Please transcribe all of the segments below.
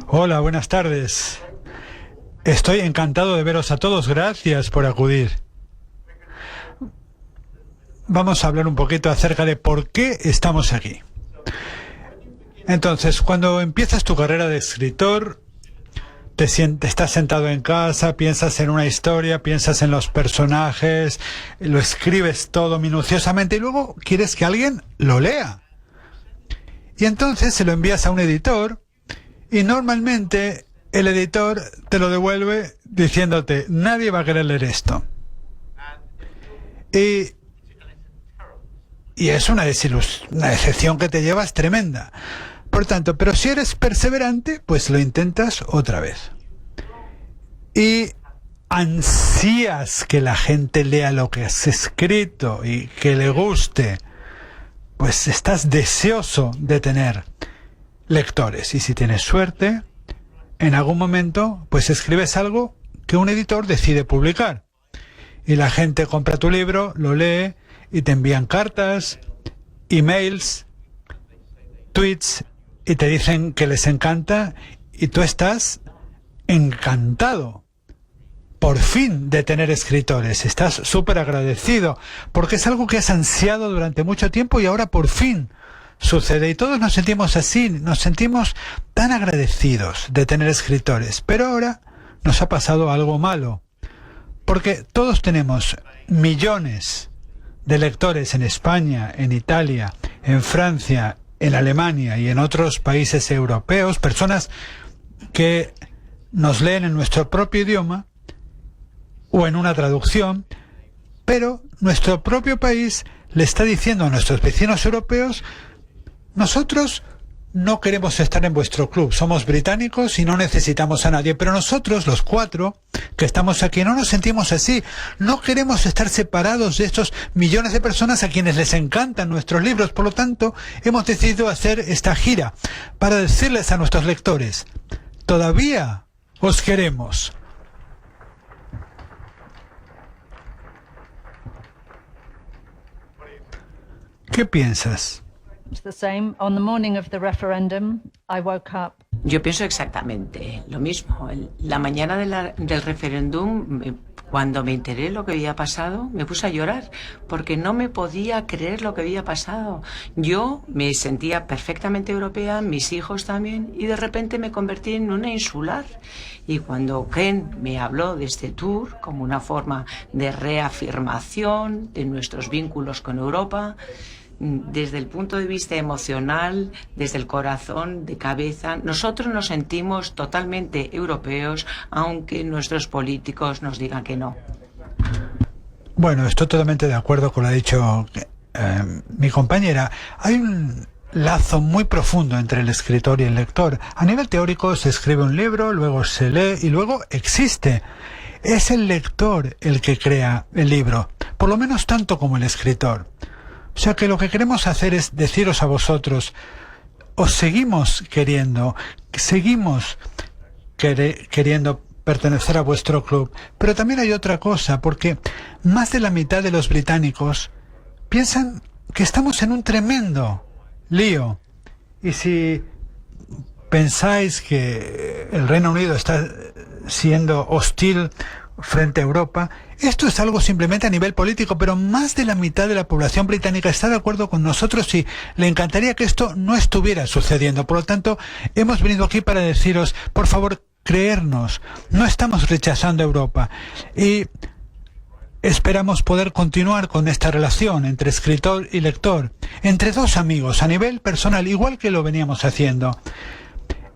Hola, buenas tardes. Estoy encantado de veros a todos. Gracias por acudir. Vamos a hablar un poquito acerca de por qué estamos aquí. Entonces, cuando empiezas tu carrera de escritor, estás sentado en casa, piensas en una historia, piensas en los personajes, lo escribes todo minuciosamente y luego quieres que alguien lo lea. Y entonces se lo envías a un editor y normalmente el editor te lo devuelve diciéndote, nadie va a querer leer esto. Y es una decepción que te llevas tremenda. Por tanto, pero si eres perseverante, pues lo intentas otra vez. Y ansías que la gente lea lo que has escrito y que le guste. Pues estás deseoso de tener lectores. Y si tienes suerte, en algún momento, pues escribes algo que un editor decide publicar. Y la gente compra tu libro, lo lee y te envían cartas, emails, tweets y te dicen que les encanta y tú estás encantado. Por fin de tener escritores. Estás súper agradecido porque es algo que has ansiado durante mucho tiempo y ahora por fin sucede. Y todos nos sentimos así, nos sentimos tan agradecidos de tener escritores. Pero ahora nos ha pasado algo malo. Porque todos tenemos millones de lectores en España, en Italia, en Francia, en Alemania y en otros países europeos, personas que nos leen en nuestro propio idioma o en una traducción, pero nuestro propio país le está diciendo a nuestros vecinos europeos, nosotros no queremos estar en vuestro club, somos británicos y no necesitamos a nadie, pero nosotros, los 4 que estamos aquí, no nos sentimos así, no queremos estar separados de estos millones de personas a quienes les encantan nuestros libros, por lo tanto, hemos decidido hacer esta gira para decirles a nuestros lectores, todavía os queremos. ¿Qué piensas? Yo pienso exactamente lo mismo. La mañana del referéndum, cuando me enteré lo que había pasado, me puse a llorar porque no me podía creer lo que había pasado. Yo me sentía perfectamente europea, mis hijos también, y de repente me convertí en una insular. Y cuando Ken me habló de este tour como una forma de reafirmación de nuestros vínculos con Europa, desde el punto de vista emocional, desde el corazón, de cabeza, nosotros nos sentimos totalmente europeos, aunque nuestros políticos nos digan que no. Bueno, estoy totalmente de acuerdo con lo que ha dicho mi compañera. Hay un lazo muy profundo entre el escritor y el lector. A nivel teórico se escribe un libro, luego se lee y luego existe. Es el lector el que crea el libro, por lo menos tanto como el escritor. O sea que lo que queremos hacer es deciros a vosotros, os seguimos queriendo queriendo pertenecer a vuestro club, pero también hay otra cosa, porque más de la mitad de los británicos piensan que estamos en un tremendo lío. Y si pensáis que el Reino Unido está siendo hostil frente a Europa, esto es algo simplemente a nivel político, pero más de la mitad de la población británica está de acuerdo con nosotros y le encantaría que esto no estuviera sucediendo. Por lo tanto, hemos venido aquí para deciros, por favor, creernos, no estamos rechazando a Europa y esperamos poder continuar con esta relación entre escritor y lector, entre dos amigos, a nivel personal, igual que lo veníamos haciendo.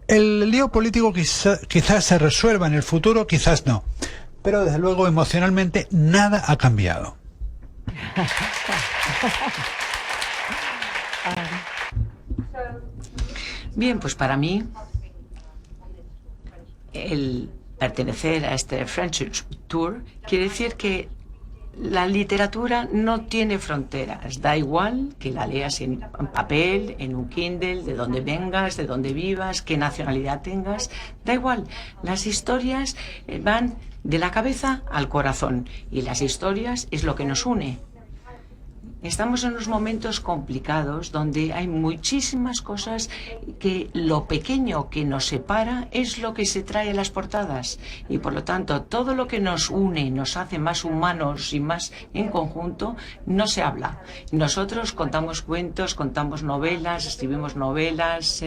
El lío político quizás se resuelva en el futuro, quizás no. Pero desde luego emocionalmente nada ha cambiado. Bien, pues para mí el pertenecer a este Friendship Tour quiere decir que la literatura no tiene fronteras. Da igual que la leas en papel, en un Kindle, de donde vengas, de donde vivas, qué nacionalidad tengas. Da igual. Las historias van de la cabeza al corazón. Y las historias es lo que nos une. Estamos en unos momentos complicados donde hay muchísimas cosas que lo pequeño que nos separa es lo que se trae a las portadas. Y por lo tanto, todo lo que nos une, nos hace más humanos y más en conjunto, no se habla. Nosotros contamos cuentos, contamos novelas, escribimos novelas.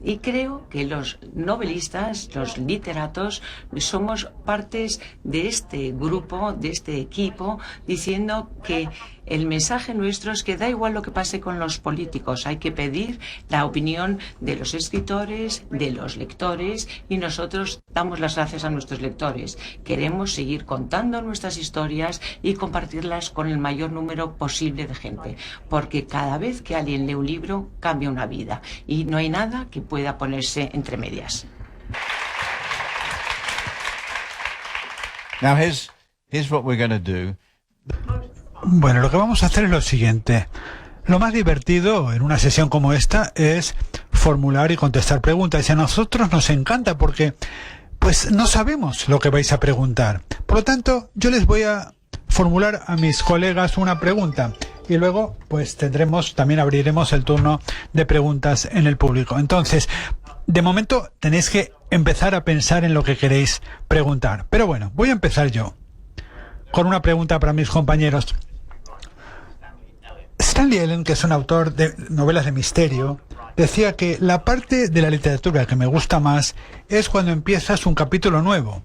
Y creo que los novelistas, los literatos, somos partes de este grupo, de este equipo, diciendo que el mensaje nuestro es que da igual lo que pase con los políticos, hay que pedir la opinión de los escritores, de los lectores, y nosotros damos las gracias a nuestros lectores. Queremos seguir contando nuestras historias y compartirlas con el mayor número posible de gente, porque cada vez que alguien lee un libro cambia una vida y no hay nada que pueda ponerse entre medias. Now here's what we're going to do. Bueno, lo que vamos a hacer es lo siguiente. Lo más divertido en una sesión como esta es formular y contestar preguntas. Y a nosotros nos encanta porque pues no sabemos lo que vais a preguntar. Por lo tanto, yo les voy a formular a mis colegas una pregunta. Y luego, pues también abriremos el turno de preguntas en el público. Entonces, de momento tenéis que empezar a pensar en lo que queréis preguntar. Pero bueno, voy a empezar yo con una pregunta para mis compañeros. Stanley Allen, que es un autor de novelas de misterio, decía que la parte de la literatura que me gusta más es cuando empiezas un capítulo nuevo,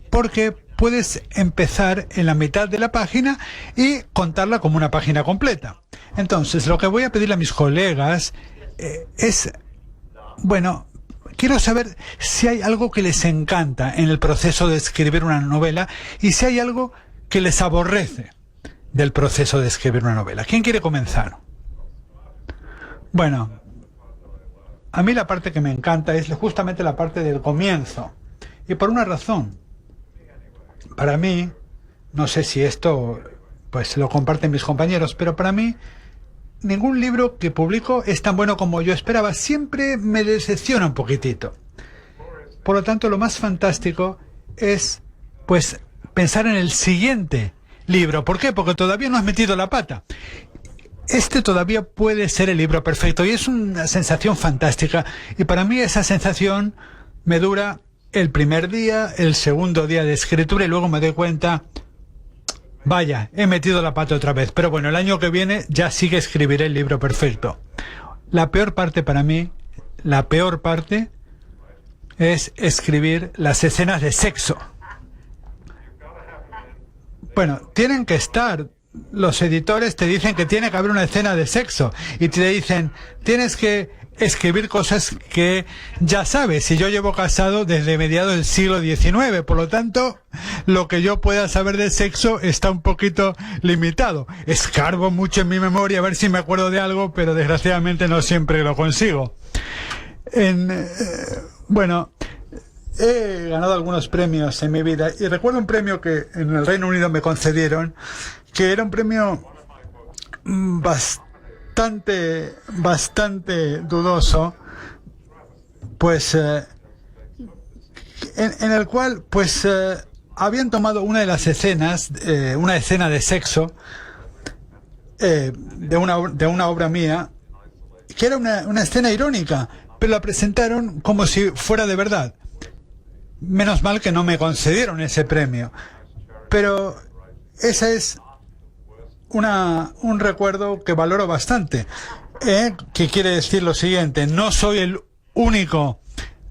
porque puedes empezar en la mitad de la página y contarla como una página completa. Entonces, lo que voy a pedirle a mis colegas quiero saber si hay algo que les encanta en el proceso de escribir una novela y si hay algo que les aborrece del proceso de escribir una novela. ¿Quién quiere comenzar? Bueno, a mí la parte que me encanta es justamente la parte del comienzo. Y por una razón. Para mí, no sé si esto pues lo comparten mis compañeros, pero para mí ningún libro que publico es tan bueno como yo esperaba. Siempre me decepciona un poquitito. Por lo tanto, lo más fantástico es pues pensar en el siguiente libro. ¿Por qué? Porque todavía no has metido la pata. Este todavía puede ser el libro perfecto y es una sensación fantástica. Y para mí esa sensación me dura el primer día, el segundo día de escritura y luego me doy cuenta, vaya, he metido la pata otra vez. Pero bueno, el año que viene ya sí que escribiré el libro perfecto. La peor parte para mí, la peor parte es escribir las escenas de sexo. Bueno, tienen que estar. Los editores te dicen que tiene que haber una escena de sexo y te dicen, tienes que escribir cosas que ya sabes. Y yo llevo casado desde mediados del siglo XIX, por lo tanto, lo que yo pueda saber de sexo está un poquito limitado. Escarbo mucho en mi memoria a ver si me acuerdo de algo, pero desgraciadamente no siempre lo consigo. He ganado algunos premios en mi vida y recuerdo un premio que en el Reino Unido me concedieron, que era un premio bastante dudoso, pues en el cual pues habían tomado una de las escenas, una escena de sexo de una obra mía, que era una escena irónica, pero la presentaron como si fuera de verdad. Menos mal que no me concedieron ese premio. Pero esa es un recuerdo que valoro bastante. Que quiere decir lo siguiente: no soy el único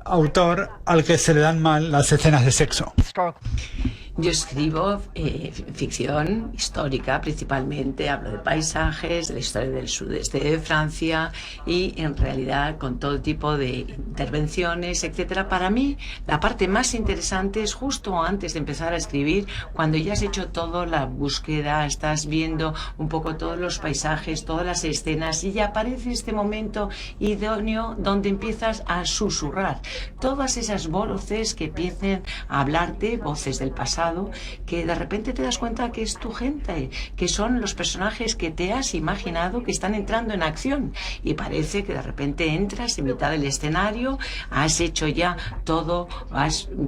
autor al que se le dan mal las escenas de sexo. Yo escribo ficción histórica principalmente, hablo de paisajes, de la historia del sudeste de Francia y en realidad con todo tipo de intervenciones, etcétera. Para mí la parte más interesante es justo antes de empezar a escribir, cuando ya has hecho toda la búsqueda, estás viendo un poco todos los paisajes, todas las escenas y ya aparece este momento idóneo donde empiezas a susurrar todas esas voces que empiecen a hablarte, voces del pasado, pasado, que de repente te das cuenta que es tu gente, que son los personajes que te has imaginado que están entrando en acción, y parece que de repente entras en mitad del escenario, has hecho ya todo,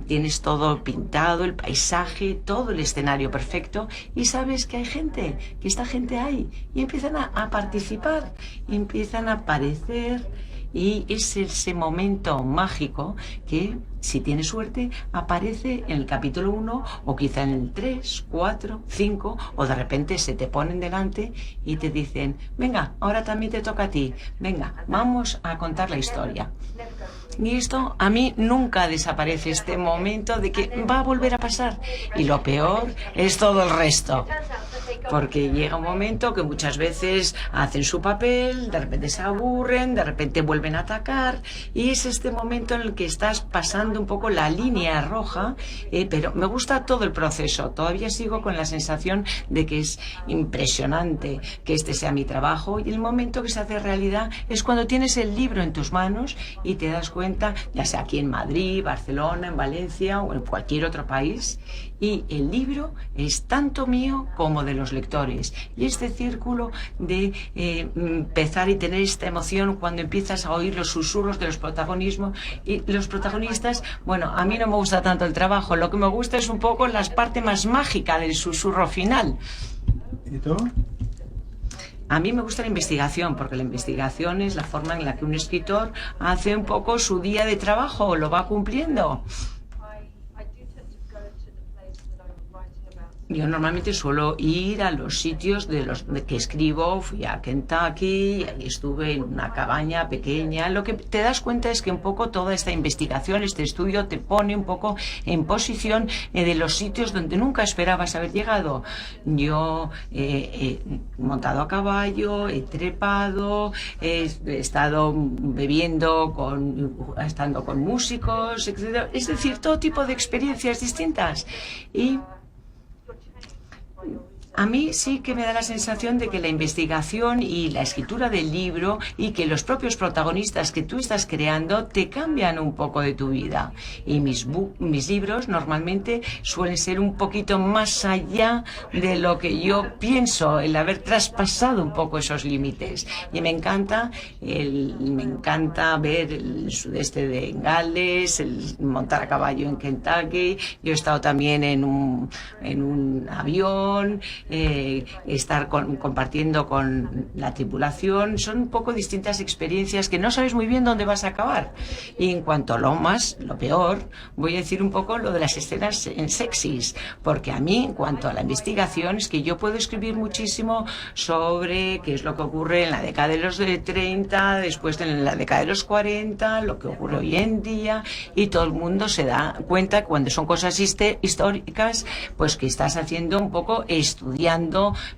tienes todo pintado, el paisaje, todo el escenario perfecto, y sabes que hay gente, que esta gente hay, y empiezan a participar, y empiezan a aparecer, y es ese momento mágico que, si tienes suerte, aparece en el capítulo 1 o quizá en el 3, 4, 5, o de repente se te ponen delante y te dicen, venga, ahora también te toca a ti, venga, vamos a contar la historia. Y esto, a mí nunca desaparece este momento de que va a volver a pasar, y lo peor es todo el resto. Porque llega un momento que muchas veces hacen su papel, de repente se aburren, de repente vuelven a atacar, y es este momento en el que estás pasando un poco la línea roja, pero me gusta todo el proceso. Todavía sigo con la sensación de que es impresionante que este sea mi trabajo, y el momento que se hace realidad es cuando tienes el libro en tus manos y te das cuenta, ya sea aquí en Madrid, Barcelona, en Valencia o en cualquier otro país, y el libro es tanto mío como de los lectores, y este círculo de empezar y tener esta emoción cuando empiezas a oír los susurros de los protagonismos y los protagonistas. Bueno, a mí no me gusta tanto el trabajo, lo que me gusta es un poco la parte más mágica del susurro final. ¿Y tú? A mí me gusta la investigación, porque la investigación es la forma en la que un escritor hace un poco su día de trabajo, lo va cumpliendo. Yo normalmente suelo ir a los sitios de que escribo. Fui a Kentucky, y ahí estuve en una cabaña pequeña. Lo que te das cuenta es que un poco toda esta investigación, este estudio, te pone un poco en posición de los sitios donde nunca esperabas haber llegado. Yo he montado a caballo, he trepado, he estado bebiendo, estando con músicos, etc. Es decir, todo tipo de experiencias distintas. Y a mí sí que me da la sensación de que la investigación y la escritura del libro, y que los propios protagonistas que tú estás creando, te cambian un poco de tu vida. Y mis libros normalmente suelen ser un poquito más allá de lo que yo pienso, el haber traspasado un poco esos límites. Y me encanta ver el sudeste de Gales, el montar a caballo en Kentucky. Yo he estado también en un avión, estar compartiendo con la tripulación. Son un poco distintas experiencias que no sabes muy bien dónde vas a acabar. Y en cuanto a lo peor, voy a decir un poco lo de las escenas en sexys, porque a mí, en cuanto a la investigación, es que yo puedo escribir muchísimo sobre qué es lo que ocurre en la década de los 30, después en la década de los 40, lo que ocurre hoy en día, y todo el mundo se da cuenta cuando son cosas históricas, pues que estás haciendo un poco estudiando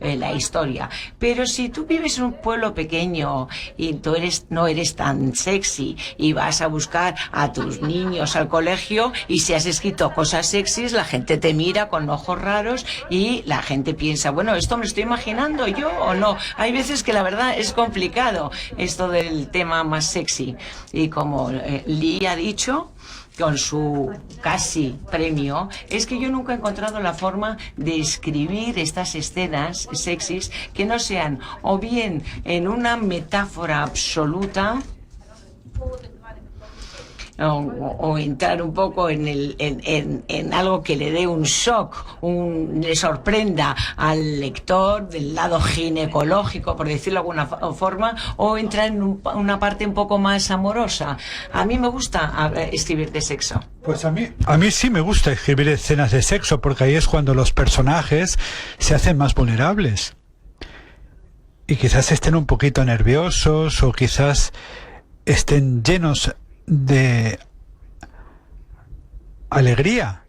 la historia. Pero si tú vives en un pueblo pequeño y tú no eres tan sexy, y vas a buscar a tus niños al colegio, y si has escrito cosas sexys, la gente te mira con ojos raros, y la gente piensa, bueno, ¿esto me lo estoy imaginando yo o no? Hay veces que la verdad es complicado esto del tema más sexy, y como Lee ha dicho con su casi premio, es que yo nunca he encontrado la forma de escribir estas escenas sexys que no sean o bien en una metáfora absoluta, o entrar un poco en algo que le dé un shock, le sorprenda al lector del lado ginecológico, por decirlo de alguna forma, o entrar en una parte un poco más amorosa. A mí me gusta escribir de sexo. Pues a mí sí me gusta escribir escenas de sexo, porque ahí es cuando los personajes se hacen más vulnerables. Y quizás estén un poquito nerviosos, o quizás estén llenos de alegría,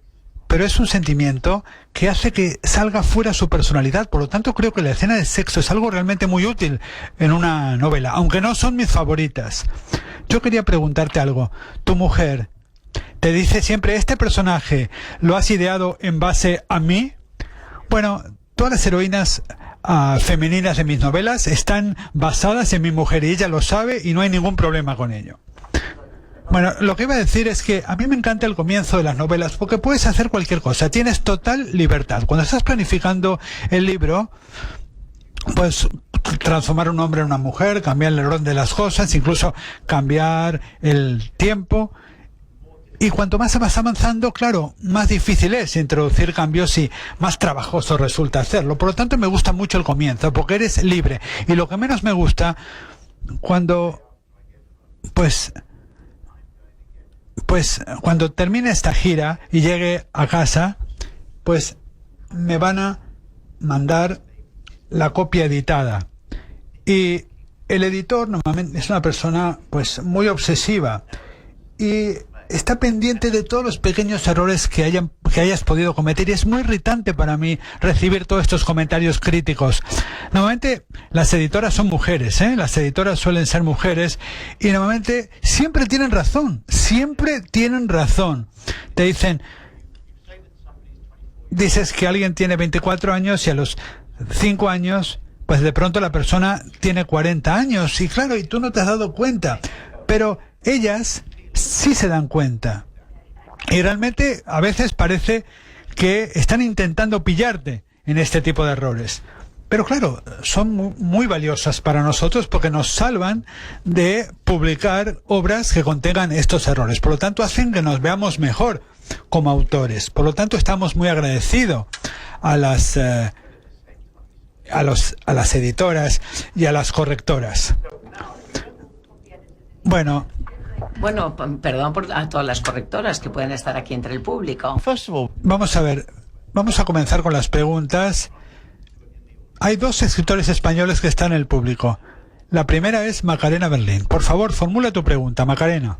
pero es un sentimiento que hace que salga fuera su personalidad. Por lo tanto, creo que la escena de sexo es algo realmente muy útil en una novela, aunque no son mis favoritas. Yo quería preguntarte algo. Tu mujer te dice siempre, este personaje lo has ideado en base a mí. Bueno, todas las heroínas femeninas de mis novelas están basadas en mi mujer, y ella lo sabe y no hay ningún problema con ello. Bueno, Bueno, lo que iba a decir es que a mí me encanta el comienzo de las novelas porque puedes hacer cualquier cosa, tienes total libertad. Cuando estás planificando el libro, puedes transformar un hombre en una mujer, cambiar el orden de las cosas, incluso cambiar el tiempo. Y cuanto más se vas avanzando, claro, más difícil es introducir cambios y más trabajoso resulta hacerlo. Por lo tanto, me gusta mucho el comienzo, porque eres libre. Y lo que menos me gusta, cuando, pues cuando termine esta gira y llegue a casa, pues me van a mandar la copia editada. Y el editor normalmente es una persona, pues, muy obsesiva. Y está pendiente de todos los pequeños errores que hayas podido cometer, y es muy irritante para mí recibir todos estos comentarios críticos. Normalmente las editoras son mujeres, las editoras suelen ser mujeres, y normalmente siempre tienen razón. Te dicen, dices que alguien tiene 24 años y a los 5 años, pues de pronto la persona tiene 40 años, y claro, y tú no te has dado cuenta, pero ellas sí se dan cuenta. Y realmente a veces parece que están intentando pillarte en este tipo de errores. Pero claro, son muy valiosas para nosotros porque nos salvan de publicar obras que contengan estos errores. Por lo tanto, hacen que nos veamos mejor como autores. Por lo tanto, estamos muy agradecidos a las editoras y a las correctoras. Bueno, perdón a todas las correctoras que pueden estar aquí entre el público. First of all, vamos a ver, vamos a comenzar con las preguntas. Hay 2 escritores españoles que están en el público. La primera es Macarena Berlín. Por favor, formula tu pregunta, Macarena.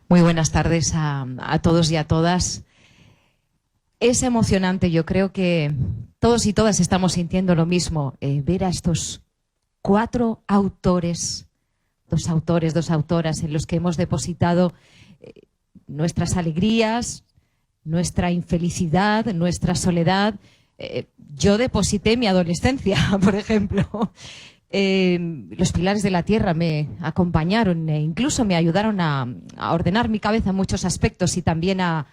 Muy buenas tardes a todos y a todas. Es emocionante, yo creo que todos y todas estamos sintiendo lo mismo, ver a estos 4 autores, 2 autores, 2 autoras en los que hemos depositado nuestras alegrías, nuestra infelicidad, nuestra soledad. Yo deposité mi adolescencia, por ejemplo. Los pilares de la tierra me acompañaron e incluso me ayudaron a ordenar mi cabeza en muchos aspectos y también a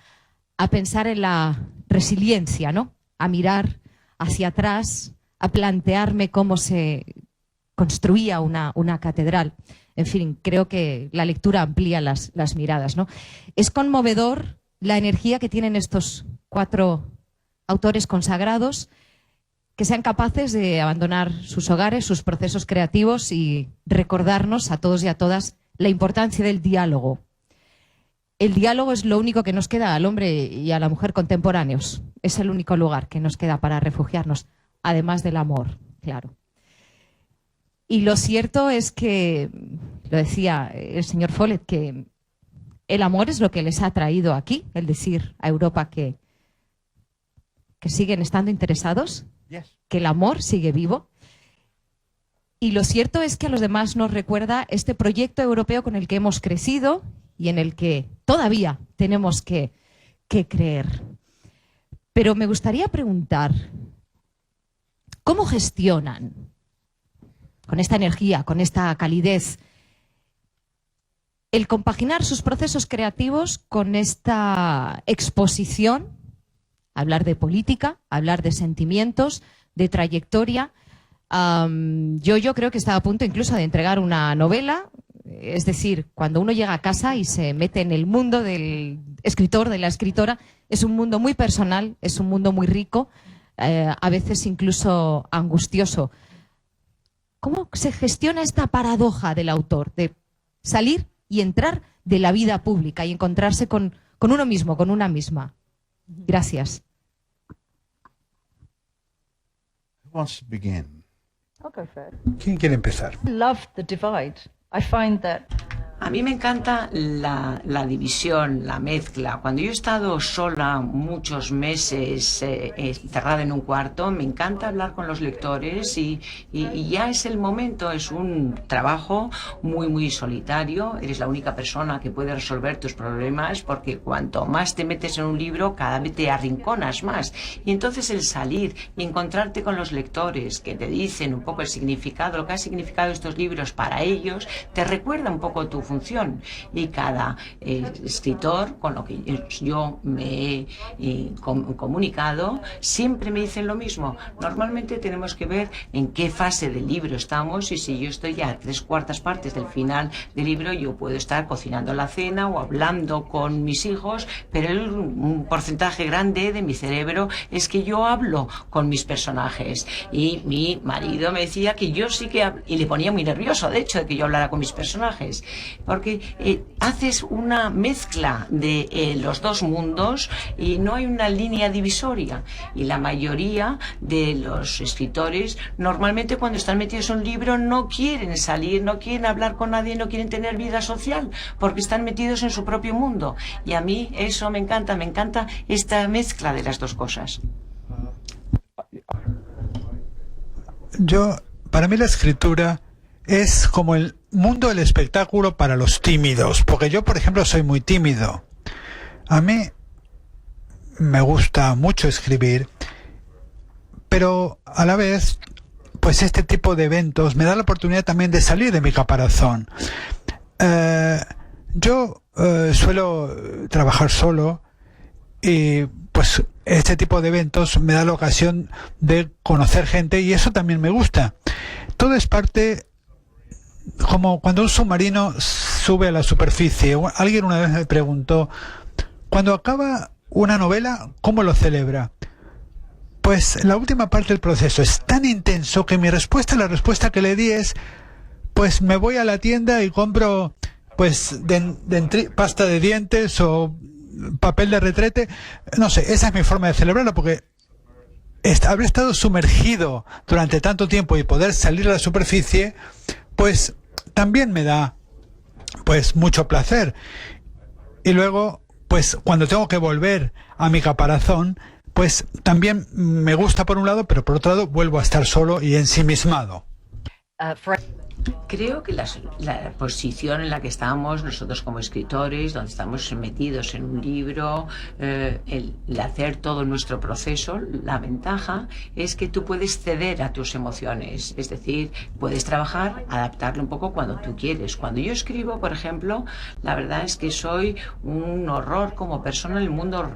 pensar en la resiliencia, ¿no? A mirar hacia atrás, a plantearme cómo se construía una catedral. En fin, creo que la lectura amplía las miradas, ¿no? Es conmovedor la energía que tienen estos 4 autores consagrados, que sean capaces de abandonar sus hogares, sus procesos creativos y recordarnos a todos y a todas la importancia del diálogo. El diálogo es lo único que nos queda al hombre y a la mujer contemporáneos. Es el único lugar que nos queda para refugiarnos, además del amor, claro. Y lo cierto es que, lo decía el señor Follett, que el amor es lo que les ha traído aquí, el decir a Europa que siguen estando interesados, yes. que el amor sigue vivo. Y lo cierto es que a los demás nos recuerda este proyecto europeo con el que hemos crecido y en el que todavía tenemos que creer. Pero me gustaría preguntar, ¿cómo gestionan con esta energía, con esta calidez, el compaginar sus procesos creativos con esta exposición? Hablar de política, hablar de sentimientos, de trayectoria. Yo creo que estaba a punto incluso de entregar una novela. Es decir, cuando uno llega a casa y se mete en el mundo del escritor, de la escritora, es un mundo muy personal, es un mundo muy rico, a veces incluso angustioso. ¿Cómo se gestiona esta paradoja del autor de salir y entrar de la vida pública y encontrarse con uno mismo, con una misma? Gracias. Who wants to begin? I'll go first. ¿Quién quiere empezar? I love the divide. I find that A mí me encanta la división, la mezcla. Cuando yo he estado sola muchos meses encerrada en un cuarto, me encanta hablar con los lectores y ya es el momento. Es un trabajo muy, muy solitario. Eres la única persona que puede resolver tus problemas, porque cuanto más te metes en un libro, cada vez te arrinconas más. Y entonces el salir y encontrarte con los lectores que te dicen un poco el significado, lo que ha significado estos libros para ellos, te recuerda un poco tu función. Y cada escritor con lo que yo me he comunicado siempre me dicen lo mismo. Normalmente tenemos que ver en qué fase del libro estamos, y si yo estoy ya a 3/4 partes del final del libro, yo puedo estar cocinando la cena o hablando con mis hijos, pero un porcentaje grande de mi cerebro es que yo hablo con mis personajes. Y mi marido me decía que yo sí que y le ponía muy nervioso, de hecho, de que yo hablara con mis personajes, porque haces una mezcla de los dos mundos y no hay una línea divisoria. Y la mayoría de los escritores normalmente cuando están metidos en un libro no quieren salir, no quieren hablar con nadie, no quieren tener vida social, porque están metidos en su propio mundo. Y a mí eso me encanta esta mezcla de las dos cosas. Para mí la escritura es como el mundo del espectáculo para los tímidos, porque yo, por ejemplo, soy muy tímido. A mí me gusta mucho escribir, pero a la vez, pues este tipo de eventos me da la oportunidad también de salir de mi caparazón. Yo suelo trabajar solo y pues este tipo de eventos me da la ocasión de conocer gente y eso también me gusta. Todo es parte, como cuando un submarino sube a la superficie. Alguien una vez me preguntó, cuando acaba una novela, ¿cómo lo celebra? Pues la última parte del proceso es tan intenso que la respuesta que le di es, pues me voy a la tienda y compro pues pasta de dientes o papel de retrete. No sé, esa es mi forma de celebrarlo, porque haber estado sumergido durante tanto tiempo y poder salir a la superficie, pues también me da pues mucho placer. Y luego, pues cuando tengo que volver a mi caparazón, pues también me gusta por un lado, pero por otro lado vuelvo a estar solo y ensimismado. Creo que la posición en la que estamos nosotros como escritores, donde estamos metidos en un libro, el hacer todo nuestro proceso, la ventaja es que tú puedes ceder a tus emociones, es decir, puedes trabajar, adaptarlo un poco cuando tú quieres. Cuando yo escribo, por ejemplo, la verdad es que soy un horror como persona en el mundo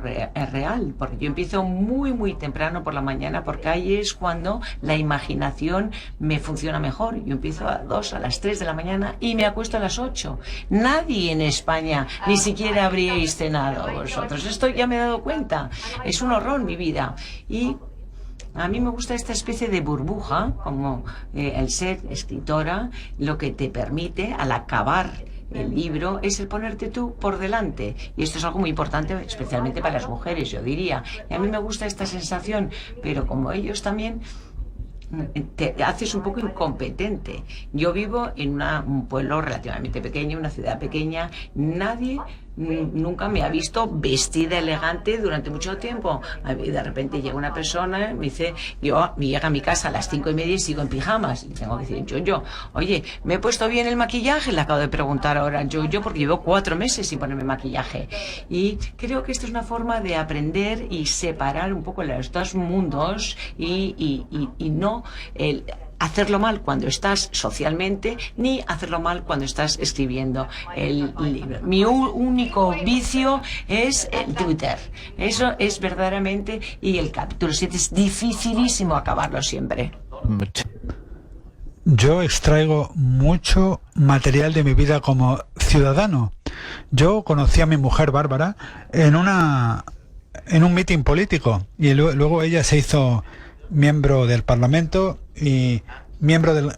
real, porque yo empiezo muy, muy temprano por la mañana, porque ahí es cuando la imaginación me funciona mejor. Yo empiezo a las 3 de la mañana y me acuesto a las 8. Nadie en España ni siquiera habríais cenado vosotros. Esto ya me he dado cuenta. Es un horror mi vida. Y a mí me gusta esta especie de burbuja, como el ser escritora, lo que te permite al acabar el libro es el ponerte tú por delante, y esto es algo muy importante, especialmente para las mujeres, yo diría. Y a mí me gusta esta sensación, pero como ellos también te haces un poco incompetente. Yo vivo en un pueblo relativamente pequeño, una ciudad pequeña. Nadie nunca me ha visto vestida elegante durante mucho tiempo. Y de repente llega una persona, me dice, llega a mi casa a las 5:30 y sigo en pijamas. Y tengo que decir, yo, oye, ¿me he puesto bien el maquillaje? Le acabo de preguntar ahora yo porque llevo 4 meses sin ponerme maquillaje. Y creo que esta es una forma de aprender y separar un poco los dos mundos y no hacerlo mal cuando estás socialmente, ni hacerlo mal cuando estás escribiendo el libro. Mi único vicio es el Twitter. Eso es verdaderamente, y el capítulo 7 es dificilísimo acabarlo siempre. Yo extraigo mucho material de mi vida como ciudadano. Yo conocí a mi mujer Bárbara en un mitin político, y luego ella se hizo miembro del Parlamento y miembro del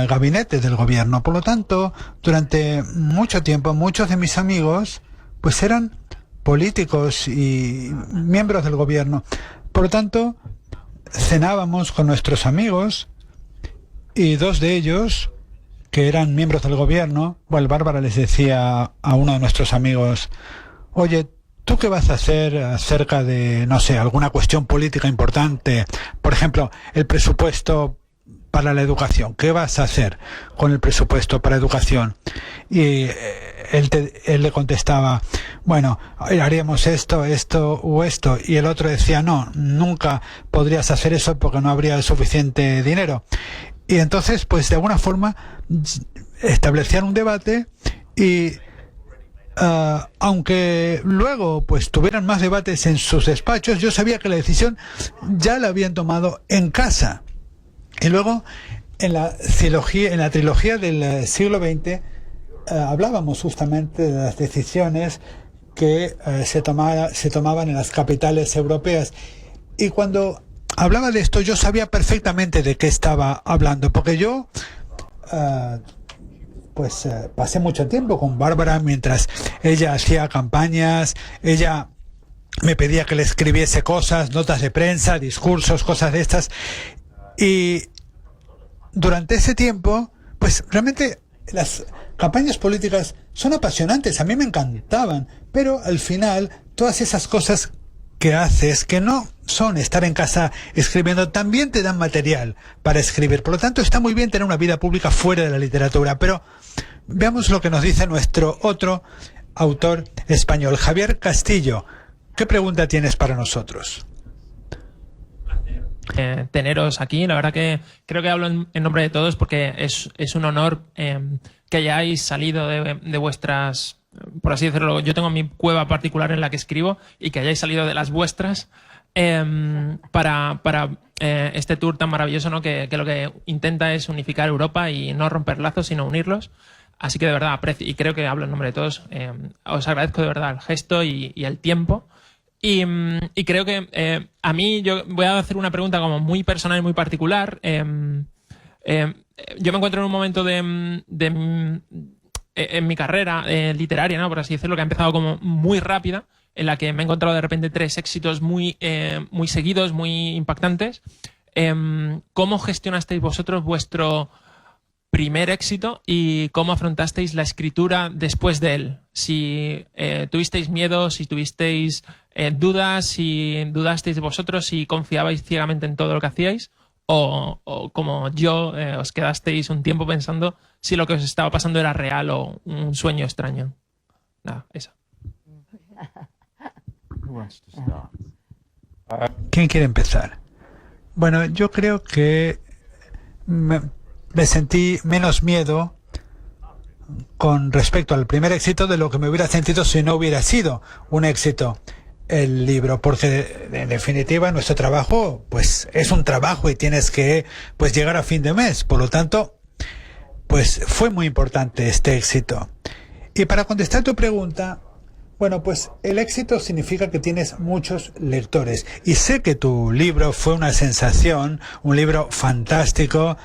gabinete del gobierno. Por lo tanto, durante mucho tiempo, muchos de mis amigos pues eran políticos y miembros del gobierno. Por lo tanto, cenábamos con nuestros amigos y 2 de ellos que eran miembros del gobierno, bueno, Bárbara les decía a uno de nuestros amigos, oye, ¿tú qué vas a hacer acerca de, no sé, alguna cuestión política importante? Por ejemplo, el presupuesto para la educación. ¿Qué vas a hacer con el presupuesto para educación? Y él le contestaba, bueno, haríamos esto o esto. Y el otro decía, no, nunca podrías hacer eso porque no habría suficiente dinero. Y entonces, pues de alguna forma, establecían un debate y aunque luego pues tuvieran más debates en sus despachos, yo sabía que la decisión ya la habían tomado en casa. Y luego en la trilogía del siglo XX hablábamos justamente de las decisiones que se tomaban en las capitales europeas. Y cuando hablaba de esto yo sabía perfectamente de qué estaba hablando, porque yo pasé mucho tiempo con Bárbara mientras ella hacía campañas, ella me pedía que le escribiese cosas, notas de prensa, discursos, cosas de estas. Y durante ese tiempo, pues realmente las campañas políticas son apasionantes, a mí me encantaban, pero al final todas esas cosas que haces, que no son estar en casa escribiendo, también te dan material para escribir. Por lo tanto, está muy bien tener una vida pública fuera de la literatura, pero veamos lo que nos dice nuestro otro autor español, Javier Castillo. ¿Qué pregunta tienes para nosotros? Teneros aquí, la verdad que creo que hablo en nombre de todos porque es un honor que hayáis salido de vuestras, por así decirlo, yo tengo mi cueva particular en la que escribo y que hayáis salido de las vuestras para este tour tan maravilloso, ¿no? Que lo que intenta es unificar Europa y no romper lazos sino unirlos. Así que de verdad aprecio, y creo que hablo en nombre de todos, os agradezco de verdad el gesto y el tiempo. Y creo que a mí, yo voy a hacer una pregunta como muy personal y muy particular. Yo me encuentro en un momento en mi carrera literaria, ¿no? Por así decirlo, que ha empezado como muy rápida, en la que me he encontrado de repente 3 éxitos muy seguidos, muy impactantes. ¿Cómo gestionasteis vosotros vuestro primer éxito y cómo afrontasteis la escritura después de él? Si tuvisteis miedo, si tuvisteis dudas, si dudasteis de vosotros, si confiabais ciegamente en todo lo que hacíais, o como yo os quedasteis un tiempo pensando si lo que os estaba pasando era real o un sueño extraño. Nada, eso. ¿Quién quiere empezar? Bueno, yo creo que me sentí menos miedo con respecto al primer éxito de lo que me hubiera sentido si no hubiera sido un éxito el libro, porque en definitiva nuestro trabajo pues es un trabajo y tienes que pues llegar a fin de mes, por lo tanto pues fue muy importante este éxito. Y para contestar tu pregunta, bueno, pues el éxito significa que tienes muchos lectores y sé que tu libro fue una sensación, un libro fantástico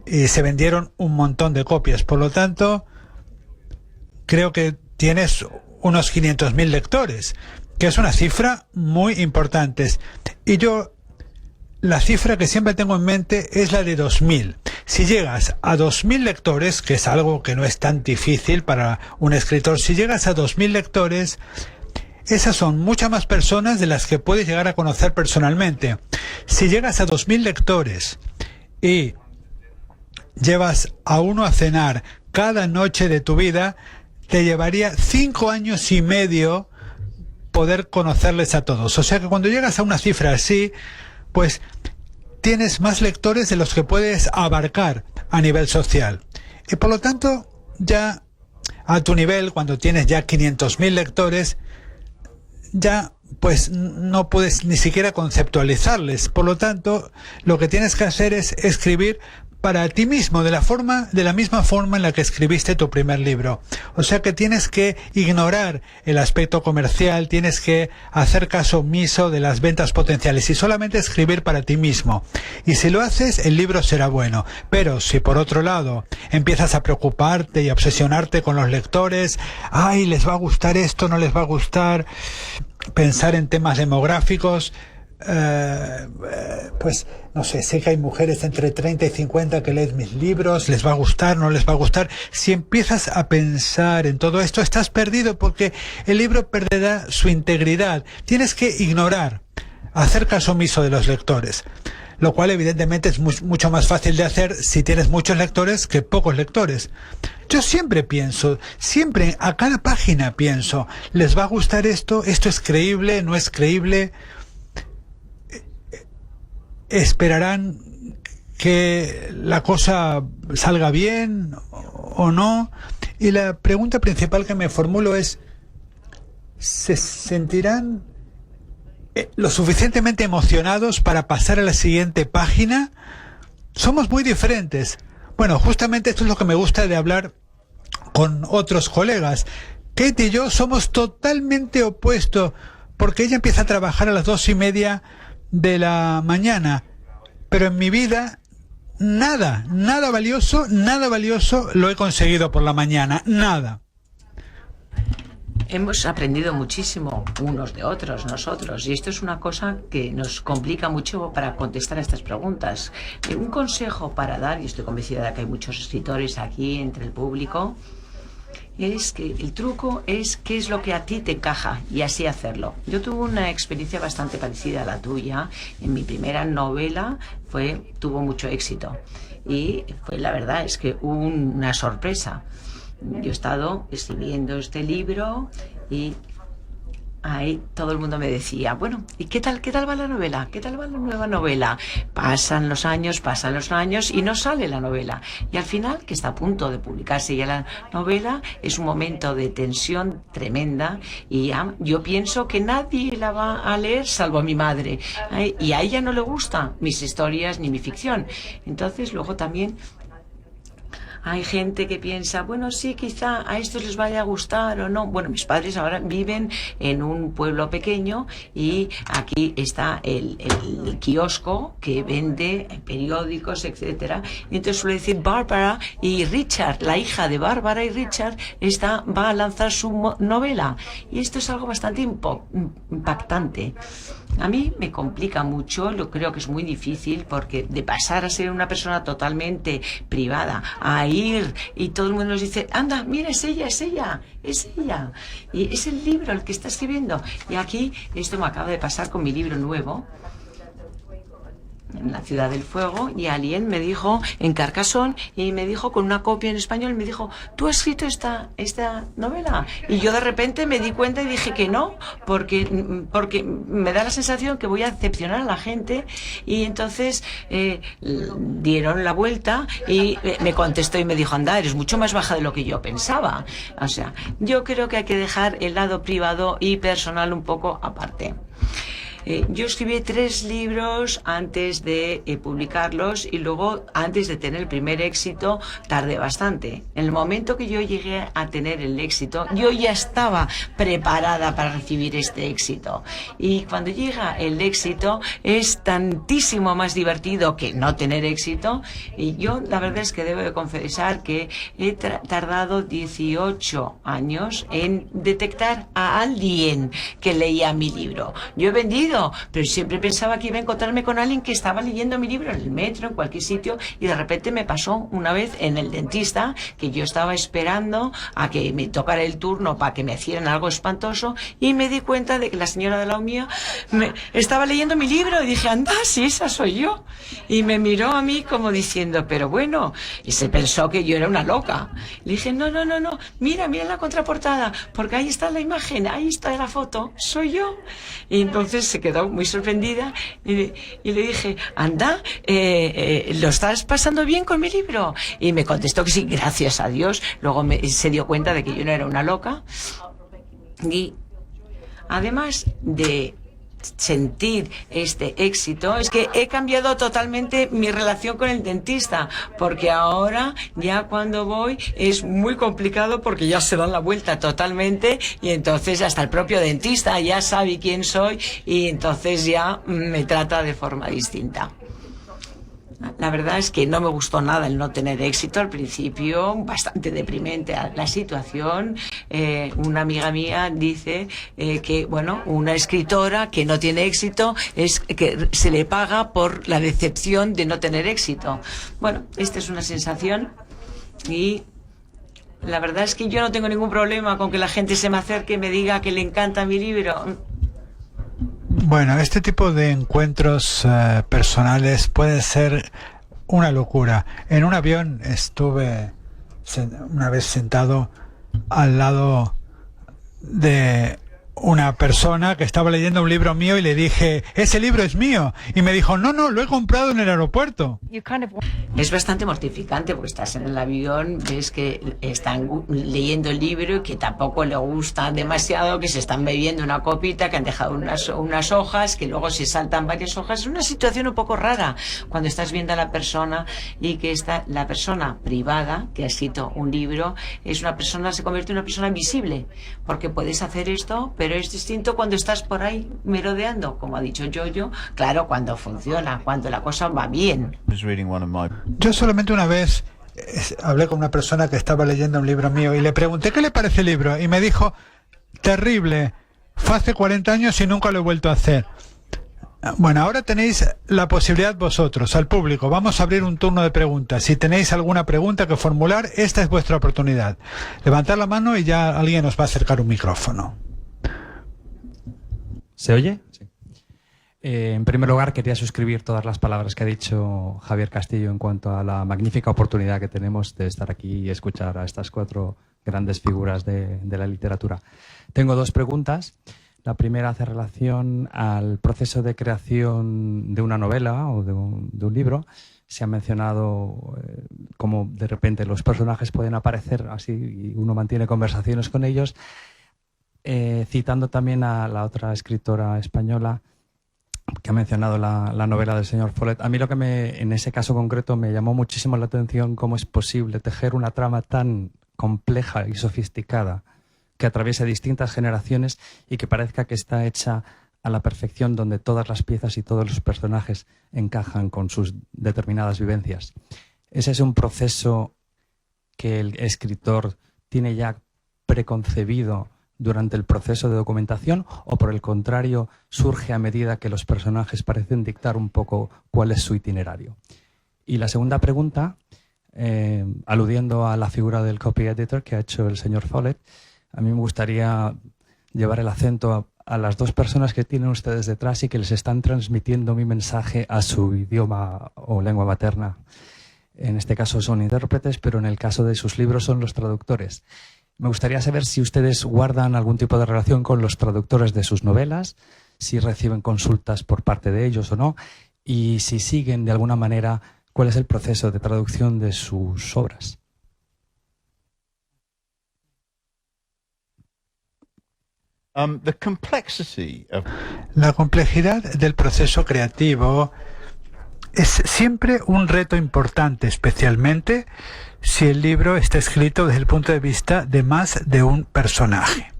y se vendieron un montón de copias, por lo tanto creo que tienes unos 500.000 lectores, que es una cifra muy importante. Y yo, la cifra que siempre tengo en mente es la de 2.000. Si llegas a 2.000 lectores, que es algo que no es tan difícil para un escritor, si llegas a 2.000 lectores, esas son muchas más personas de las que puedes llegar a conocer personalmente. Si llegas a 2.000 lectores y llevas a uno a cenar cada noche de tu vida, te llevaría 5 años y medio poder conocerles a todos. O sea que cuando llegas a una cifra así, pues tienes más lectores de los que puedes abarcar a nivel social. Y por lo tanto, ya a tu nivel, cuando tienes ya 500.000 lectores, ya pues no puedes ni siquiera conceptualizarles. Por lo tanto, lo que tienes que hacer es escribir para ti mismo, de la misma forma en la que escribiste tu primer libro. O sea que tienes que ignorar el aspecto comercial, tienes que hacer caso omiso de las ventas potenciales y solamente escribir para ti mismo. Y si lo haces, el libro será bueno. Pero si por otro lado empiezas a preocuparte y a obsesionarte con los lectores, ay, les va a gustar esto, no les va a gustar, pensar en temas demográficos, pues no sé que hay mujeres entre 30 y 50 que leen mis libros, les va a gustar, no les va a gustar. Si empiezas a pensar en todo esto, estás perdido, porque el libro perderá su integridad. Tienes que ignorar, hacer caso omiso de los lectores, lo cual evidentemente es mucho más fácil de hacer si tienes muchos lectores que pocos lectores. Yo siempre pienso, siempre a cada página pienso, ¿les va a gustar esto? ¿Esto es creíble? ¿No es creíble? ¿Esperarán que la cosa salga bien o no? Y la pregunta principal que me formulo es, ¿se sentirán lo suficientemente emocionados para pasar a la siguiente página? Somos muy diferentes. Bueno, justamente esto es lo que me gusta de hablar con otros colegas. Kate y yo somos totalmente opuestos, porque ella empieza a trabajar a las 2:30 de la mañana, pero en mi vida nada valioso lo he conseguido por la mañana, nada. Hemos aprendido muchísimo unos de otros, nosotros, y esto es una cosa que nos complica mucho para contestar a estas preguntas. Un consejo para dar, y estoy convencida de que hay muchos escritores aquí entre el público, es que el truco es qué es lo que a ti te encaja y así hacerlo. Yo tuve una experiencia bastante parecida a la tuya. En mi primera novela tuvo mucho éxito y la verdad es que hubo una sorpresa. Yo he estado escribiendo este libro y ahí todo el mundo me decía, bueno, ¿y qué tal va la novela? ¿Qué tal va la nueva novela? Pasan los años y no sale la novela. Y al final, que está a punto de publicarse ya la novela, es un momento de tensión tremenda y yo pienso que nadie la va a leer salvo a mi madre. Y a ella no le gustan mis historias ni mi ficción. Entonces, luego también hay gente que piensa, bueno, sí, quizá a estos les vaya a gustar o no. Bueno, mis padres ahora viven en un pueblo pequeño y aquí está el kiosco que vende periódicos, etcétera. Y entonces suele decir Bárbara y Richard, la hija de Bárbara y Richard, va a lanzar su novela. Y esto es algo bastante impactante. A mí me complica mucho, creo que es muy difícil, porque de pasar a ser una persona totalmente privada a ir y todo el mundo nos dice, anda, mira, es ella, y es el libro el que está escribiendo. Y aquí esto me acaba de pasar con mi libro nuevo, en la Ciudad del Fuego, y alguien me dijo en Carcassonne, y me dijo con una copia en español, me dijo, ¿tú has escrito esta novela? Y yo de repente me di cuenta y dije que no, porque me da la sensación que voy a decepcionar a la gente. Y entonces dieron la vuelta y me contestó y me dijo, anda, eres mucho más baja de lo que yo pensaba. O sea, yo creo que hay que dejar el lado privado y personal un poco aparte. Yo escribí 3 libros antes de publicarlos, y luego, antes de tener el primer éxito, tardé bastante. En el momento que yo llegué a tener el éxito, yo ya estaba preparada para recibir este éxito. Y cuando llega el éxito, es tantísimo más divertido que no tener éxito. Y yo, la verdad es que debo de confesar que he tardado 18 años en detectar a alguien que leía mi libro. Yo he vendido, pero siempre pensaba que iba a encontrarme con alguien que estaba leyendo mi libro en el metro, en cualquier sitio, y de repente me pasó una vez en el dentista, que yo estaba esperando a que me tocara el turno para que me hicieran algo espantoso, y me di cuenta de que la señora de la mía estaba leyendo mi libro, y dije, anda, sí, esa soy yo. Y me miró a mí como diciendo, pero bueno, y se pensó que yo era una loca. Le dije, no, mira la contraportada, porque ahí está la imagen, ahí está la foto, soy yo. Y entonces se quedó muy sorprendida y le dije, anda, ¿lo estás pasando bien con mi libro? Y me contestó que sí, gracias a Dios. Luego se dio cuenta de que yo no era una loca. Y además de sentir este éxito, es que he cambiado totalmente mi relación con el dentista, porque ahora ya cuando voy es muy complicado, porque ya se dan la vuelta totalmente, y entonces hasta el propio dentista ya sabe quién soy y entonces ya me trata de forma distinta. La verdad es que no me gustó nada el no tener éxito al principio, bastante deprimente la situación. Una amiga mía dice que, bueno, una escritora que no tiene éxito es que se le paga por la decepción de no tener éxito. Bueno, esta es una sensación y la verdad es que yo no tengo ningún problema con que la gente se me acerque y me diga que le encanta mi libro. Bueno, este tipo de encuentros personales puede ser una locura. En un avión estuve una vez sentado al lado de una persona que estaba leyendo un libro mío y le dije, ese libro es mío. Y me dijo, no, lo he comprado en el aeropuerto. Es bastante mortificante porque estás en el avión, ves que están leyendo el libro y que tampoco le gusta demasiado, que se están bebiendo una copita, que han dejado unas hojas, que luego se saltan varias hojas. Es una situación un poco rara cuando estás viendo a la persona y que la persona privada que ha escrito un libro se convierte en una persona visible, porque puedes hacer esto, pero es distinto cuando estás por ahí merodeando, como ha dicho Yoyo, claro, cuando funciona, cuando la cosa va bien. Yo solamente una vez hablé con una persona que estaba leyendo un libro mío y le pregunté, ¿qué le parece el libro? Y me dijo, terrible, fue hace 40 años y nunca lo he vuelto a hacer. Bueno, ahora tenéis la posibilidad vosotros, al público. Vamos a abrir un turno de preguntas. Si tenéis alguna pregunta que formular, esta es vuestra oportunidad. Levantad la mano y ya alguien os va a acercar un micrófono. ¿Se oye? Sí. En primer lugar, quería suscribir todas las palabras que ha dicho Javier Castillo en cuanto a la magnífica oportunidad que tenemos de estar aquí y escuchar a estas 4 grandes figuras de la literatura. Tengo 2 preguntas. La primera hace relación al proceso de creación de una novela o de un libro. Se ha mencionado cómo de repente los personajes pueden aparecer así y uno mantiene conversaciones con ellos. Citando también a la otra escritora española que ha mencionado la novela del señor Follett, a mí lo que en ese caso concreto me llamó muchísimo la atención cómo es posible tejer una trama tan compleja y sofisticada que atraviese distintas generaciones y que parezca que está hecha a la perfección, donde todas las piezas y todos los personajes encajan con sus determinadas vivencias. Ese es un proceso que el escritor tiene ya preconcebido durante el proceso de documentación, o por el contrario surge a medida que los personajes parecen dictar un poco cuál es su itinerario. Y la segunda pregunta, aludiendo a la figura del copy editor que ha hecho el señor Follett, a mí me gustaría llevar el acento a las 2 personas que tienen ustedes detrás y que les están transmitiendo mi mensaje a su idioma o lengua materna. En este caso son intérpretes, pero en el caso de sus libros son los traductores. Me gustaría saber si ustedes guardan algún tipo de relación con los traductores de sus novelas, si reciben consultas por parte de ellos o no, y si siguen de alguna manera cuál es el proceso de traducción de sus obras. La complejidad del proceso creativo es siempre un reto importante, especialmente si el libro está escrito desde el punto de vista de más de un personaje,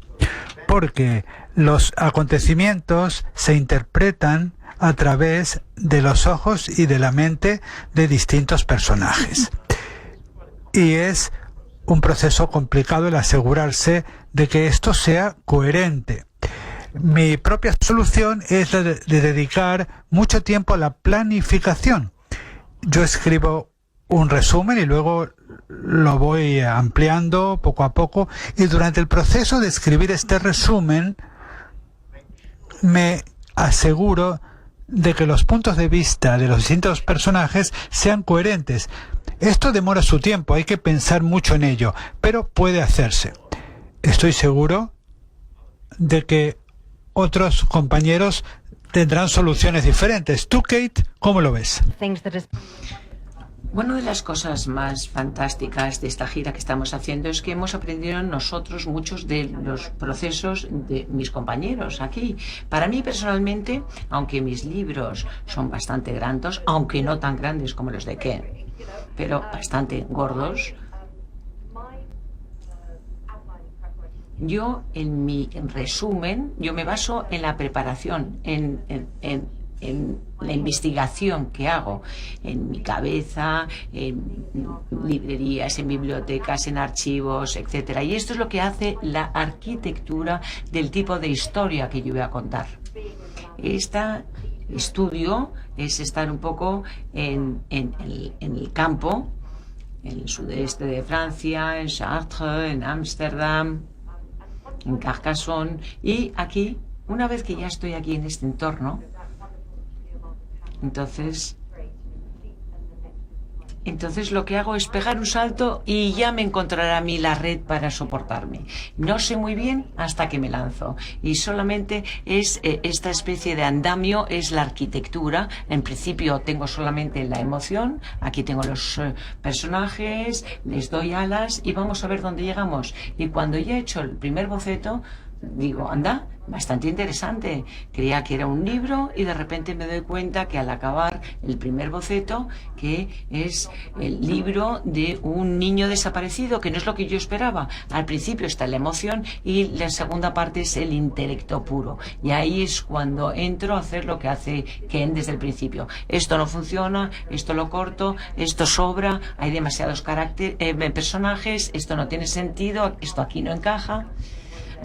porque los acontecimientos se interpretan a través de los ojos y de la mente de distintos personajes. Y es un proceso complicado el asegurarse de que esto sea coherente. Mi propia solución es la de dedicar mucho tiempo a la planificación. Yo escribo un resumen y luego lo voy ampliando poco a poco, y durante el proceso de escribir este resumen me aseguro de que los puntos de vista de los distintos personajes sean coherentes. Esto demora su tiempo, hay que pensar mucho en ello, pero puede hacerse. Estoy seguro de que otros compañeros tendrán soluciones diferentes. ¿Tú, Kate, cómo lo ves? Bueno, de las cosas más fantásticas de esta gira que estamos haciendo es que hemos aprendido nosotros muchos de los procesos de mis compañeros aquí. Para mí personalmente, aunque mis libros son bastante grandes, aunque no tan grandes como los de Ken, pero bastante gordos, yo en mi resumen, yo me baso en la preparación, en en la investigación que hago en mi cabeza, en librerías, en bibliotecas, en archivos, etcétera. Y esto es lo que hace la arquitectura del tipo de historia que yo voy a contar. Este estudio es estar un poco en el campo, en el sudeste de Francia, en Chartres, en Ámsterdam, en Carcassonne, y aquí, una vez que ya estoy aquí en este entorno, entonces lo que hago es pegar un salto y ya me encontrará a mí la red para soportarme. No sé muy bien hasta que me lanzo. Y solamente es esta especie de andamio, es la arquitectura. En principio tengo solamente la emoción. Aquí tengo los personajes, les doy alas y vamos a ver dónde llegamos. Y cuando ya he hecho el primer boceto, digo, anda, bastante interesante. Creía que era un libro y de repente me doy cuenta que al acabar el primer boceto, que es el libro de un niño desaparecido, que no es lo que yo esperaba. Al principio está la emoción y la segunda parte es el intelecto puro. Y ahí es cuando entro a hacer lo que hace Ken desde el principio. Esto no funciona, esto lo corto, esto sobra, hay demasiados personajes, esto no tiene sentido, esto aquí no encaja.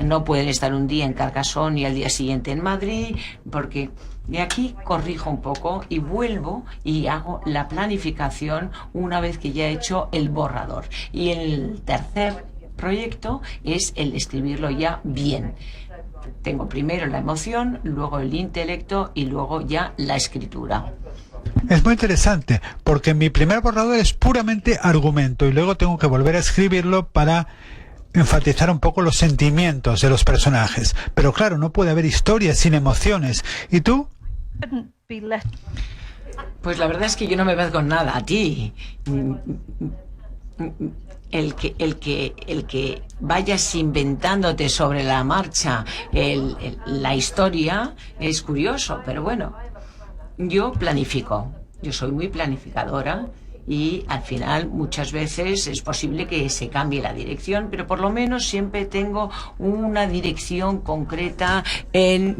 No pueden estar un día en Carcassonne y al día siguiente en Madrid, porque de aquí corrijo un poco y vuelvo y hago la planificación una vez que ya he hecho el borrador. Y el tercer proyecto es el escribirlo ya bien. Tengo primero la emoción, luego el intelecto y luego ya la escritura. Es muy interesante, porque mi primer borrador es puramente argumento y luego tengo que volver a escribirlo para enfatizar un poco los sentimientos de los personajes. Pero claro, no puede haber historia sin emociones. ¿Y tú? Pues la verdad es que yo no me veo con nada a ti. El que vayas inventándote sobre la marcha la historia es curioso, pero bueno, yo planifico. Yo soy muy planificadora. Y al final muchas veces es posible que se cambie la dirección, pero por lo menos siempre tengo una dirección concreta en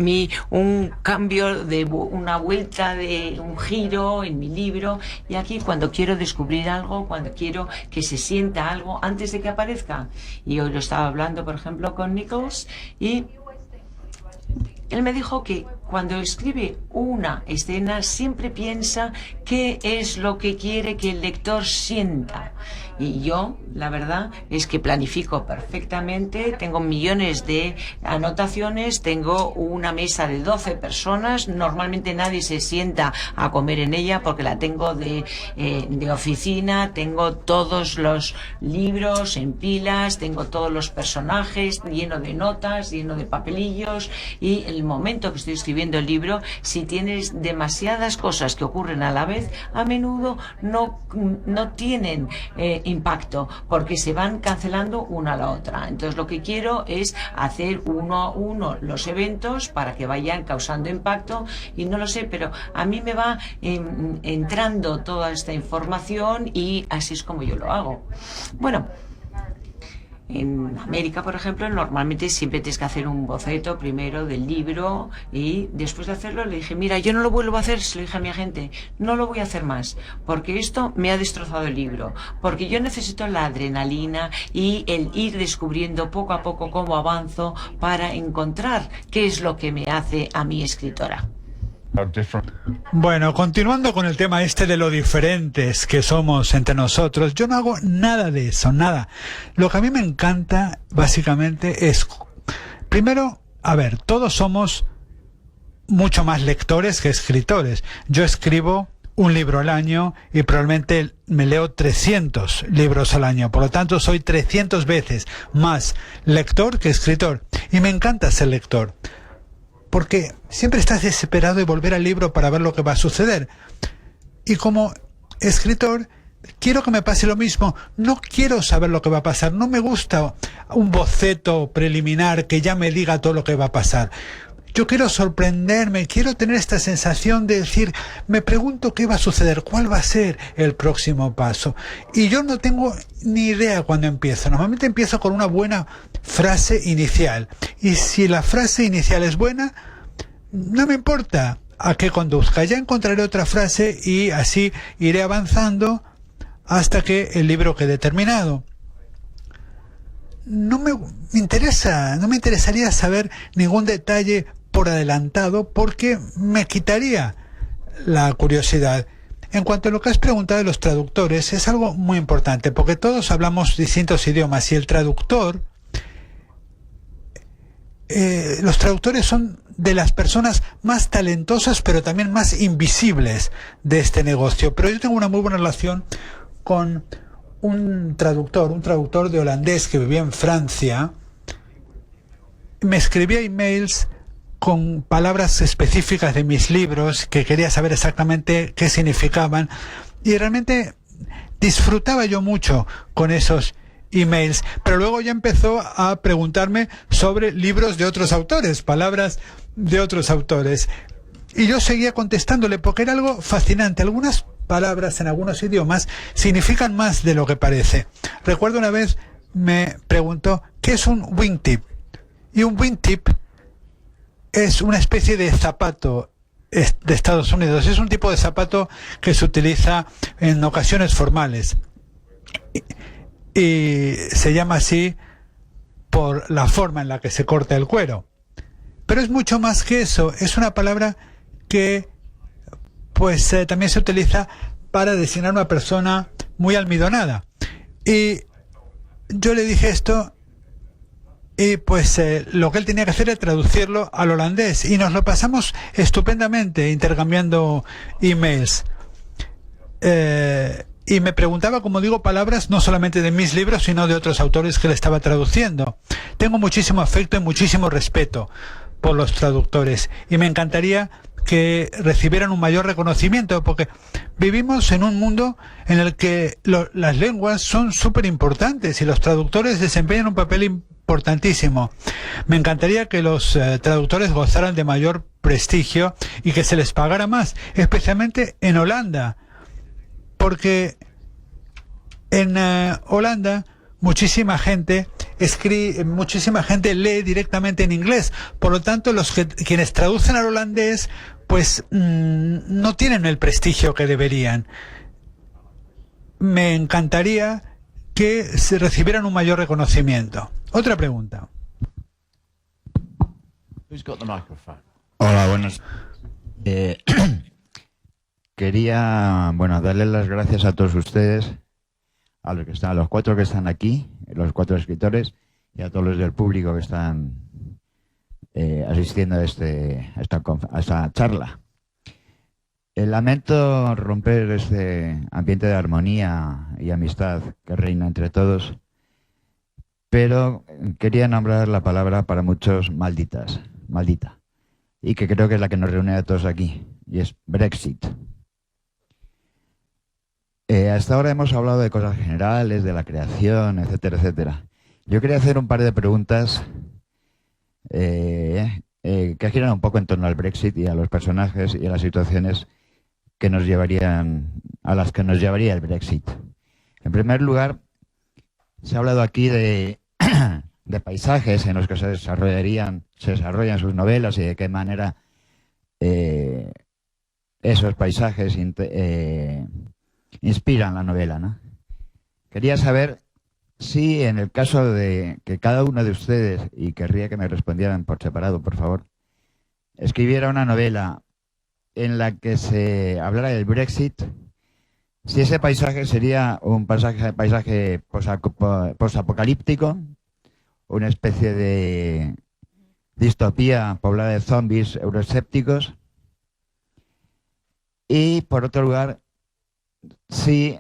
un cambio de una vuelta, de un giro en mi libro. Y aquí cuando quiero descubrir algo, cuando quiero que se sienta algo antes de que aparezca. Y hoy lo estaba hablando, por ejemplo, con Nichols y él me dijo que cuando escribe una escena siempre piensa qué es lo que quiere que el lector sienta. Y yo, la verdad, es que planifico perfectamente, tengo millones de anotaciones, tengo una mesa de 12 personas, normalmente nadie se sienta a comer en ella porque la tengo de oficina, tengo todos los libros en pilas, tengo todos los personajes lleno de notas, lleno de papelillos, y el momento que estoy escribiendo el libro, si tienes demasiadas cosas que ocurren a la vez, a menudo no tienen impacto, porque se van cancelando una a la otra. Entonces lo que quiero es hacer uno a uno los eventos para que vayan causando impacto, y no lo sé, pero a mí me va entrando toda esta información y así es como yo lo hago. Bueno, en América, por ejemplo, normalmente siempre tienes que hacer un boceto primero del libro, y después de hacerlo le dije, mira, yo no lo vuelvo a hacer, se lo dije a mi agente, no lo voy a hacer más, porque esto me ha destrozado el libro, porque yo necesito la adrenalina y el ir descubriendo poco a poco cómo avanzo para encontrar qué es lo que me hace a mi escritora. Bueno, continuando con el tema este de lo diferentes que somos entre nosotros, yo no hago nada de eso, nada. Lo que a mí me encanta, básicamente, es, primero, a ver, todos somos mucho más lectores que escritores. Yo escribo un libro al año y probablemente me leo 300 libros al año. Por lo tanto, soy 300 veces más lector que escritor. Y me encanta ser lector, porque siempre estás desesperado de volver al libro para ver lo que va a suceder. Y como escritor, quiero que me pase lo mismo. No quiero saber lo que va a pasar. No me gusta un boceto preliminar que ya me diga todo lo que va a pasar. Yo quiero sorprenderme, quiero tener esta sensación de decir, me pregunto qué va a suceder, cuál va a ser el próximo paso. Y yo no tengo ni idea cuando empiezo. Normalmente empiezo con una buena frase inicial. Y si la frase inicial es buena, no me importa a qué conduzca. Ya encontraré otra frase y así iré avanzando hasta que el libro quede terminado. No me interesaría saber ningún detalle por adelantado porque me quitaría la curiosidad. En cuanto a lo que has preguntado de los traductores, es algo muy importante porque todos hablamos distintos idiomas y el traductor, los traductores son de las personas más talentosas pero también más invisibles de este negocio. Pero yo tengo una muy buena relación con un traductor de holandés que vivía en Francia. Me escribía emails con palabras específicas de mis libros que quería saber exactamente qué significaban y realmente disfrutaba yo mucho con esos emails, pero luego ya empezó a preguntarme sobre libros de otros autores, palabras de otros autores, y yo seguía contestándole porque era algo fascinante. Algunas palabras en algunos idiomas significan más de lo que parece. Recuerdo una vez me preguntó ¿qué es un wingtip? Y un wingtip es una especie de zapato de Estados Unidos. Es un tipo de zapato que se utiliza en ocasiones formales y se llama así por la forma en la que se corta el cuero. Pero es mucho más que eso. Es una palabra que pues también se utiliza para designar a una persona muy almidonada. Y yo le dije esto y pues lo que él tenía que hacer era traducirlo al holandés y nos lo pasamos estupendamente intercambiando emails. Y me preguntaba, como digo, palabras no solamente de mis libros, sino de otros autores que le estaba traduciendo. Tengo muchísimo afecto y muchísimo respeto por los traductores y me encantaría que recibieran un mayor reconocimiento porque vivimos en un mundo en el que las lenguas son súper importantes y los traductores desempeñan un papel importantísimo. Me encantaría que los traductores gozaran de mayor prestigio y que se les pagara más, especialmente en Holanda, porque en Holanda muchísima gente lee directamente en inglés. Por lo tanto, quienes traducen al holandés pues no tienen el prestigio que deberían. Me encantaría que se recibieran un mayor reconocimiento. Otra pregunta. Who's got the microphone? Hola, buenas. Quería, darles las gracias a todos ustedes, a los 4 que están aquí, los 4 escritores, y a todos los del público que están asistiendo a esta charla. Lamento romper este ambiente de armonía y amistad que reina entre todos, pero quería nombrar la palabra para muchos maldita, y que creo que es la que nos reúne a todos aquí, y es Brexit. Hasta ahora hemos hablado de cosas generales, de la creación, etcétera, etcétera. Yo quería hacer un par de preguntas que giran un poco en torno al Brexit y a los personajes y a las situaciones que a las que nos llevaría el Brexit. En primer lugar, se ha hablado aquí de paisajes en los que se desarrollan sus novelas y de qué manera esos paisajes inspiran la novela, ¿no? Quería saber si en el caso de que cada uno de ustedes, y querría que me respondieran por separado, por favor, escribiera una novela en la que se hablara del Brexit, si ese paisaje sería un paisaje posapocalíptico, una especie de distopía poblada de zombies euroescépticos, y por otro lugar, si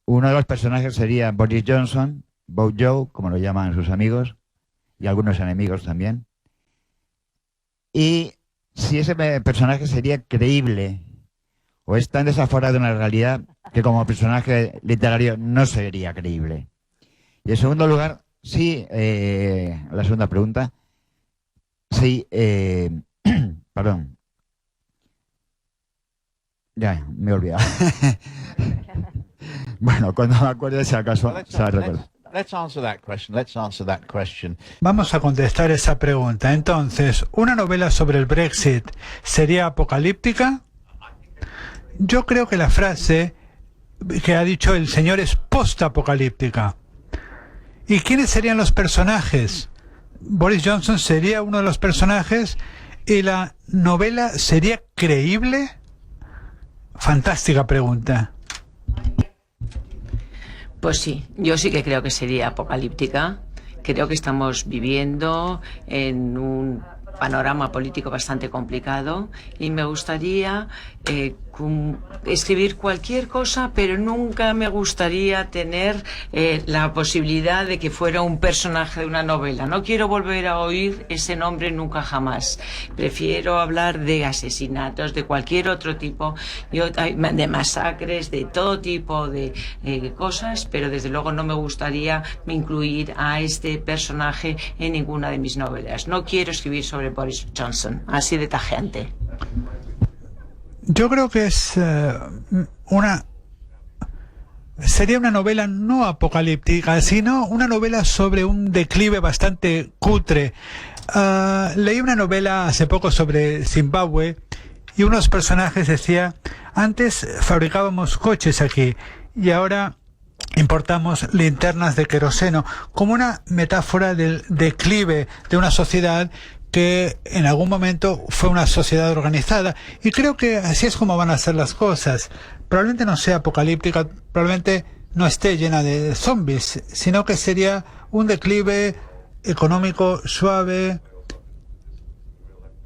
uno de los personajes sería Boris Johnson, Bojo, como lo llaman sus amigos, y algunos enemigos también, y si ese personaje sería creíble o es tan desaforado de una realidad que como personaje literario no sería creíble. Y en segundo lugar, la segunda pregunta, perdón, ya, me he olvidado. Bueno, cuando me acuerde, si acaso, se la recuerdo. Let's answer that question. Let's answer that question. Vamos a contestar esa pregunta. Entonces, ¿una novela sobre el Brexit sería apocalíptica? Yo creo que la frase que ha dicho el señor es post-apocalíptica. ¿Y quiénes serían los personajes? Boris Johnson sería uno de los personajes y la novela sería creíble. Fantástica pregunta. Pues sí, yo sí que creo que sería apocalíptica. Creo que estamos viviendo en un panorama político bastante complicado y me gustaría escribir cualquier cosa, pero nunca me gustaría tener la posibilidad de que fuera un personaje de una novela. No quiero volver a oír ese nombre nunca jamás. Prefiero hablar de asesinatos, de cualquier otro tipo, de masacres, de todo tipo de cosas, pero desde luego no me gustaría incluir a este personaje en ninguna de mis novelas. No quiero escribir sobre Boris Johnson, así de tajante. Yo creo que es sería una novela no apocalíptica, sino una novela sobre un declive bastante cutre. Leí una novela hace poco sobre Zimbabue y unos personajes decía, antes fabricábamos coches aquí y ahora importamos linternas de queroseno, como una metáfora del declive de una sociedad que en algún momento fue una sociedad organizada, y creo que así es como van a ser las cosas. Probablemente no sea apocalíptica, probablemente no esté llena de zombies, sino que sería un declive económico suave,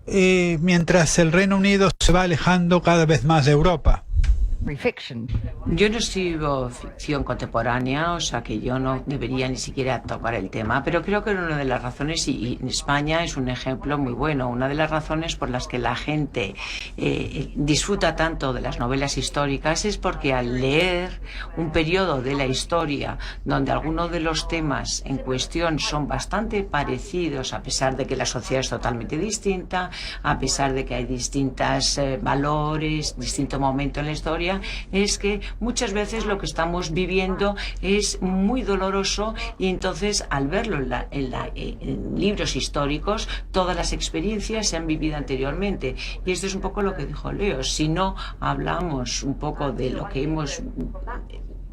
y mientras el Reino Unido se va alejando cada vez más de Europa. Yo no escribo ficción contemporánea, o sea que yo no debería ni siquiera tocar el tema, pero creo que una de las razones, y en España es un ejemplo muy bueno, una de las razones por las que la gente disfruta tanto de las novelas históricas es porque al leer un periodo de la historia donde algunos de los temas en cuestión son bastante parecidos, a pesar de que la sociedad es totalmente distinta, a pesar de que hay distintos valores, distinto momento en la historia, es que muchas veces lo que estamos viviendo es muy doloroso y entonces al verlo en libros históricos todas las experiencias se han vivido anteriormente, y esto es un poco lo que dijo Leo. Si no hablamos un poco de lo que hemos,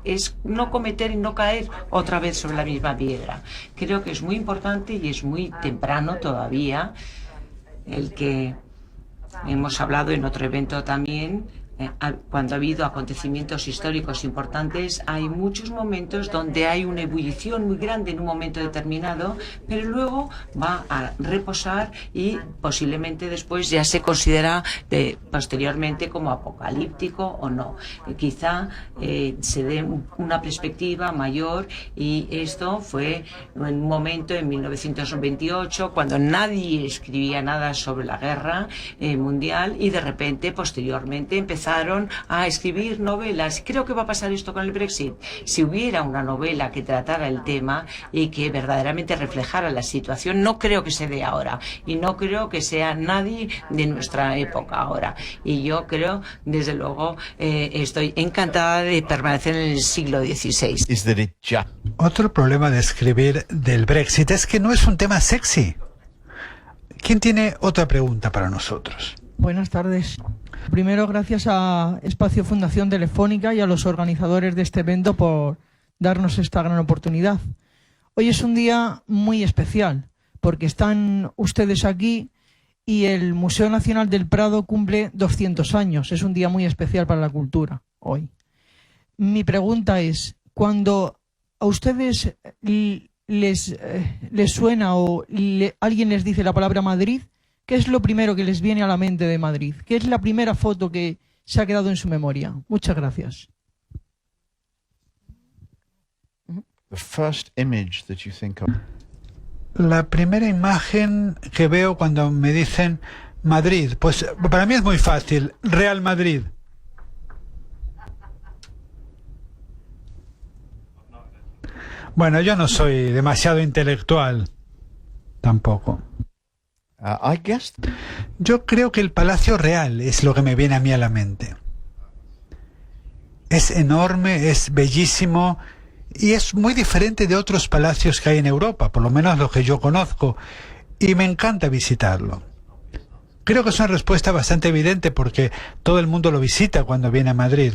es no cometer y no caer otra vez sobre la misma piedra. Creo que es muy importante y es muy temprano todavía el que hemos hablado en otro evento también. Cuando ha habido acontecimientos históricos importantes, hay muchos momentos donde hay una ebullición muy grande en un momento determinado, pero luego va a reposar y posiblemente después ya se considera posteriormente como apocalíptico o no. Quizá se dé una perspectiva mayor, y esto fue en un momento en 1928 cuando nadie escribía nada sobre la guerra mundial, y de repente posteriormente empezaron a escribir novelas. Creo que va a pasar esto con el Brexit. Si hubiera una novela que tratara el tema y que verdaderamente reflejara la situación, no creo que se dé ahora, y no creo que sea nadie de nuestra época ahora. Y yo creo, desde luego, estoy encantada de permanecer en el siglo XVI. Otro problema de escribir del Brexit es que no es un tema sexy. ¿Quién tiene otra pregunta para nosotros? Buenas tardes. Primero, gracias a Espacio Fundación Telefónica y a los organizadores de este evento por darnos esta gran oportunidad. Hoy es un día muy especial porque están ustedes aquí y el Museo Nacional del Prado cumple 200 años. Es un día muy especial para la cultura hoy. Mi pregunta es, cuando a ustedes les suena o alguien les dice la palabra Madrid, ¿qué es lo primero que les viene a la mente de Madrid? ¿Qué es la primera foto que se ha quedado en su memoria? Muchas gracias. The first image that you think of. La primera imagen que veo cuando me dicen Madrid, pues para mí es muy fácil, Real Madrid. Bueno, yo no soy demasiado intelectual, tampoco. I guess. Yo creo que el Palacio Real es lo que me viene a mí a la mente. Es enorme, es bellísimo y es muy diferente de otros palacios que hay en Europa, por lo menos los que yo conozco, y me encanta visitarlo. Creo que es una respuesta bastante evidente porque todo el mundo lo visita cuando viene a Madrid.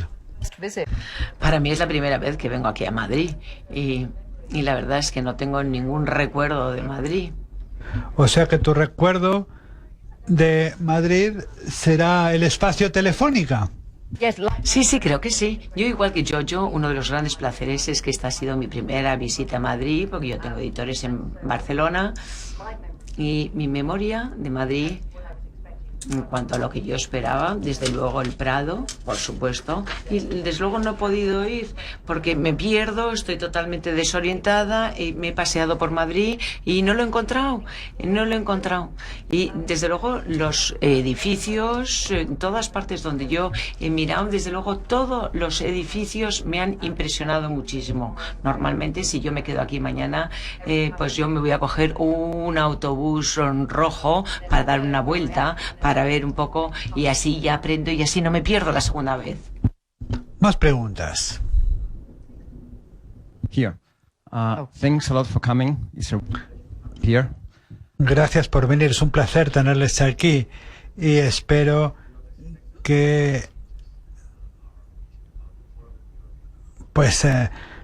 Para mí es la primera vez que vengo aquí a Madrid y la verdad es que no tengo ningún recuerdo de Madrid. O sea que tu recuerdo de Madrid será el espacio Telefónica. Sí, creo que sí. Yo, igual que yo, uno de los grandes placeres es que esta ha sido mi primera visita a Madrid, porque yo tengo editores en Barcelona, y mi memoria de Madrid, en cuanto a lo que yo esperaba, desde luego el Prado, por supuesto, y desde luego no he podido ir porque me pierdo, estoy totalmente desorientada y me he paseado por Madrid y no lo he encontrado. Y desde luego los edificios, en todas partes donde yo he mirado, desde luego todos los edificios me han impresionado muchísimo. Normalmente si yo me quedo aquí mañana, pues yo me voy a coger un autobús rojo para dar una vuelta, para ver un poco, y así ya aprendo y así no me pierdo la segunda vez. Más preguntas. Here. Thanks a lot for coming. Here. Gracias por venir, es un placer tenerles aquí y espero que pues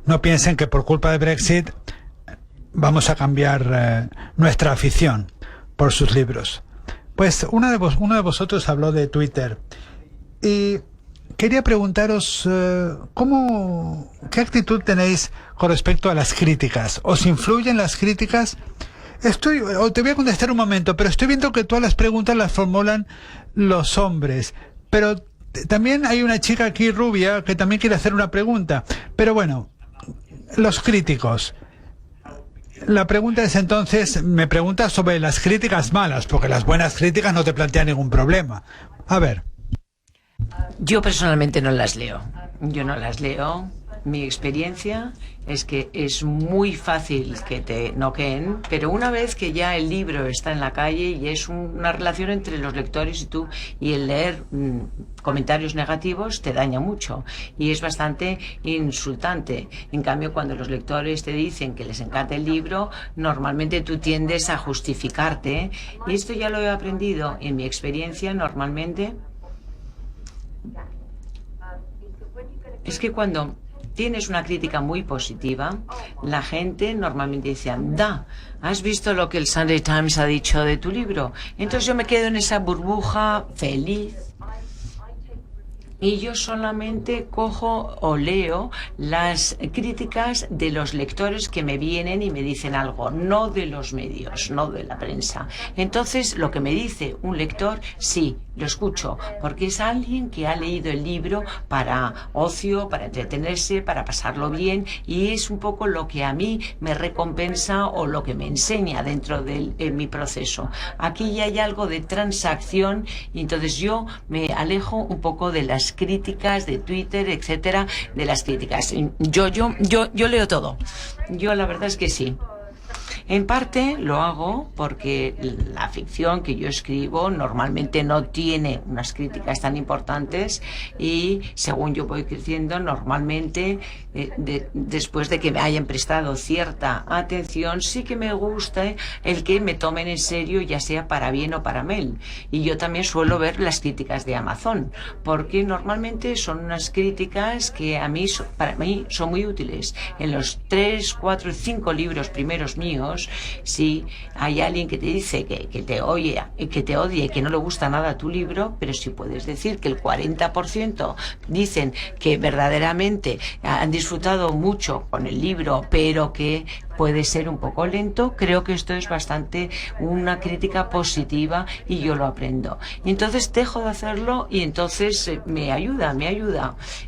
no piensen que por culpa de Brexit vamos a cambiar nuestra afición por sus libros. Pues uno de vosotros habló de Twitter y quería preguntaros ¿qué actitud tenéis con respecto a las críticas? ¿Os influyen las críticas? Te voy a contestar un momento, pero estoy viendo que todas las preguntas las formulan los hombres, pero también hay una chica aquí rubia que también quiere hacer una pregunta. Pero bueno, los críticos. La pregunta es entonces, me preguntas sobre las críticas malas, porque las buenas críticas no te plantean ningún problema. A ver. Yo personalmente no las leo. Yo no las leo. Mi experiencia es que es muy fácil que te noqueen, pero una vez que ya el libro está en la calle y es una relación entre los lectores y tú, y el leer comentarios negativos te daña mucho y es bastante insultante. En cambio, cuando los lectores te dicen que les encanta el libro, normalmente tú tiendes a justificarte, y esto ya lo he aprendido en mi experiencia. Normalmente es que cuando tienes una crítica muy positiva, la gente normalmente dice, anda, ¿has visto lo que el Sunday Times ha dicho de tu libro? Entonces yo me quedo en esa burbuja feliz y yo solamente cojo o leo las críticas de los lectores que me vienen y me dicen algo, no de los medios, no de la prensa. Entonces lo que me dice un lector, sí, lo escucho, porque es alguien que ha leído el libro para ocio, para entretenerse, para pasarlo bien, y es un poco lo que a mí me recompensa o lo que me enseña dentro de mi proceso. Aquí ya hay algo de transacción y entonces yo me alejo un poco de las críticas de Twitter, etcétera, de las críticas. Yo leo todo. Yo la verdad es que sí. En parte lo hago porque la ficción que yo escribo normalmente no tiene unas críticas tan importantes y según yo voy creciendo, normalmente después de que me hayan prestado cierta atención, sí que me gusta el que me tomen en serio, ya sea para bien o para mal. Y yo también suelo ver las críticas de Amazon, porque normalmente son unas críticas que para mí son muy útiles. En los 3, 4, 5 libros primeros míos, si hay alguien que te dice que te odia y que no le gusta nada tu libro, pero si puedes decir que el 40% dicen que verdaderamente han disfrutado mucho con el libro, pero que puede ser un poco lento, creo que esto es bastante una crítica positiva y yo lo aprendo. Y entonces dejo de hacerlo y entonces me ayuda.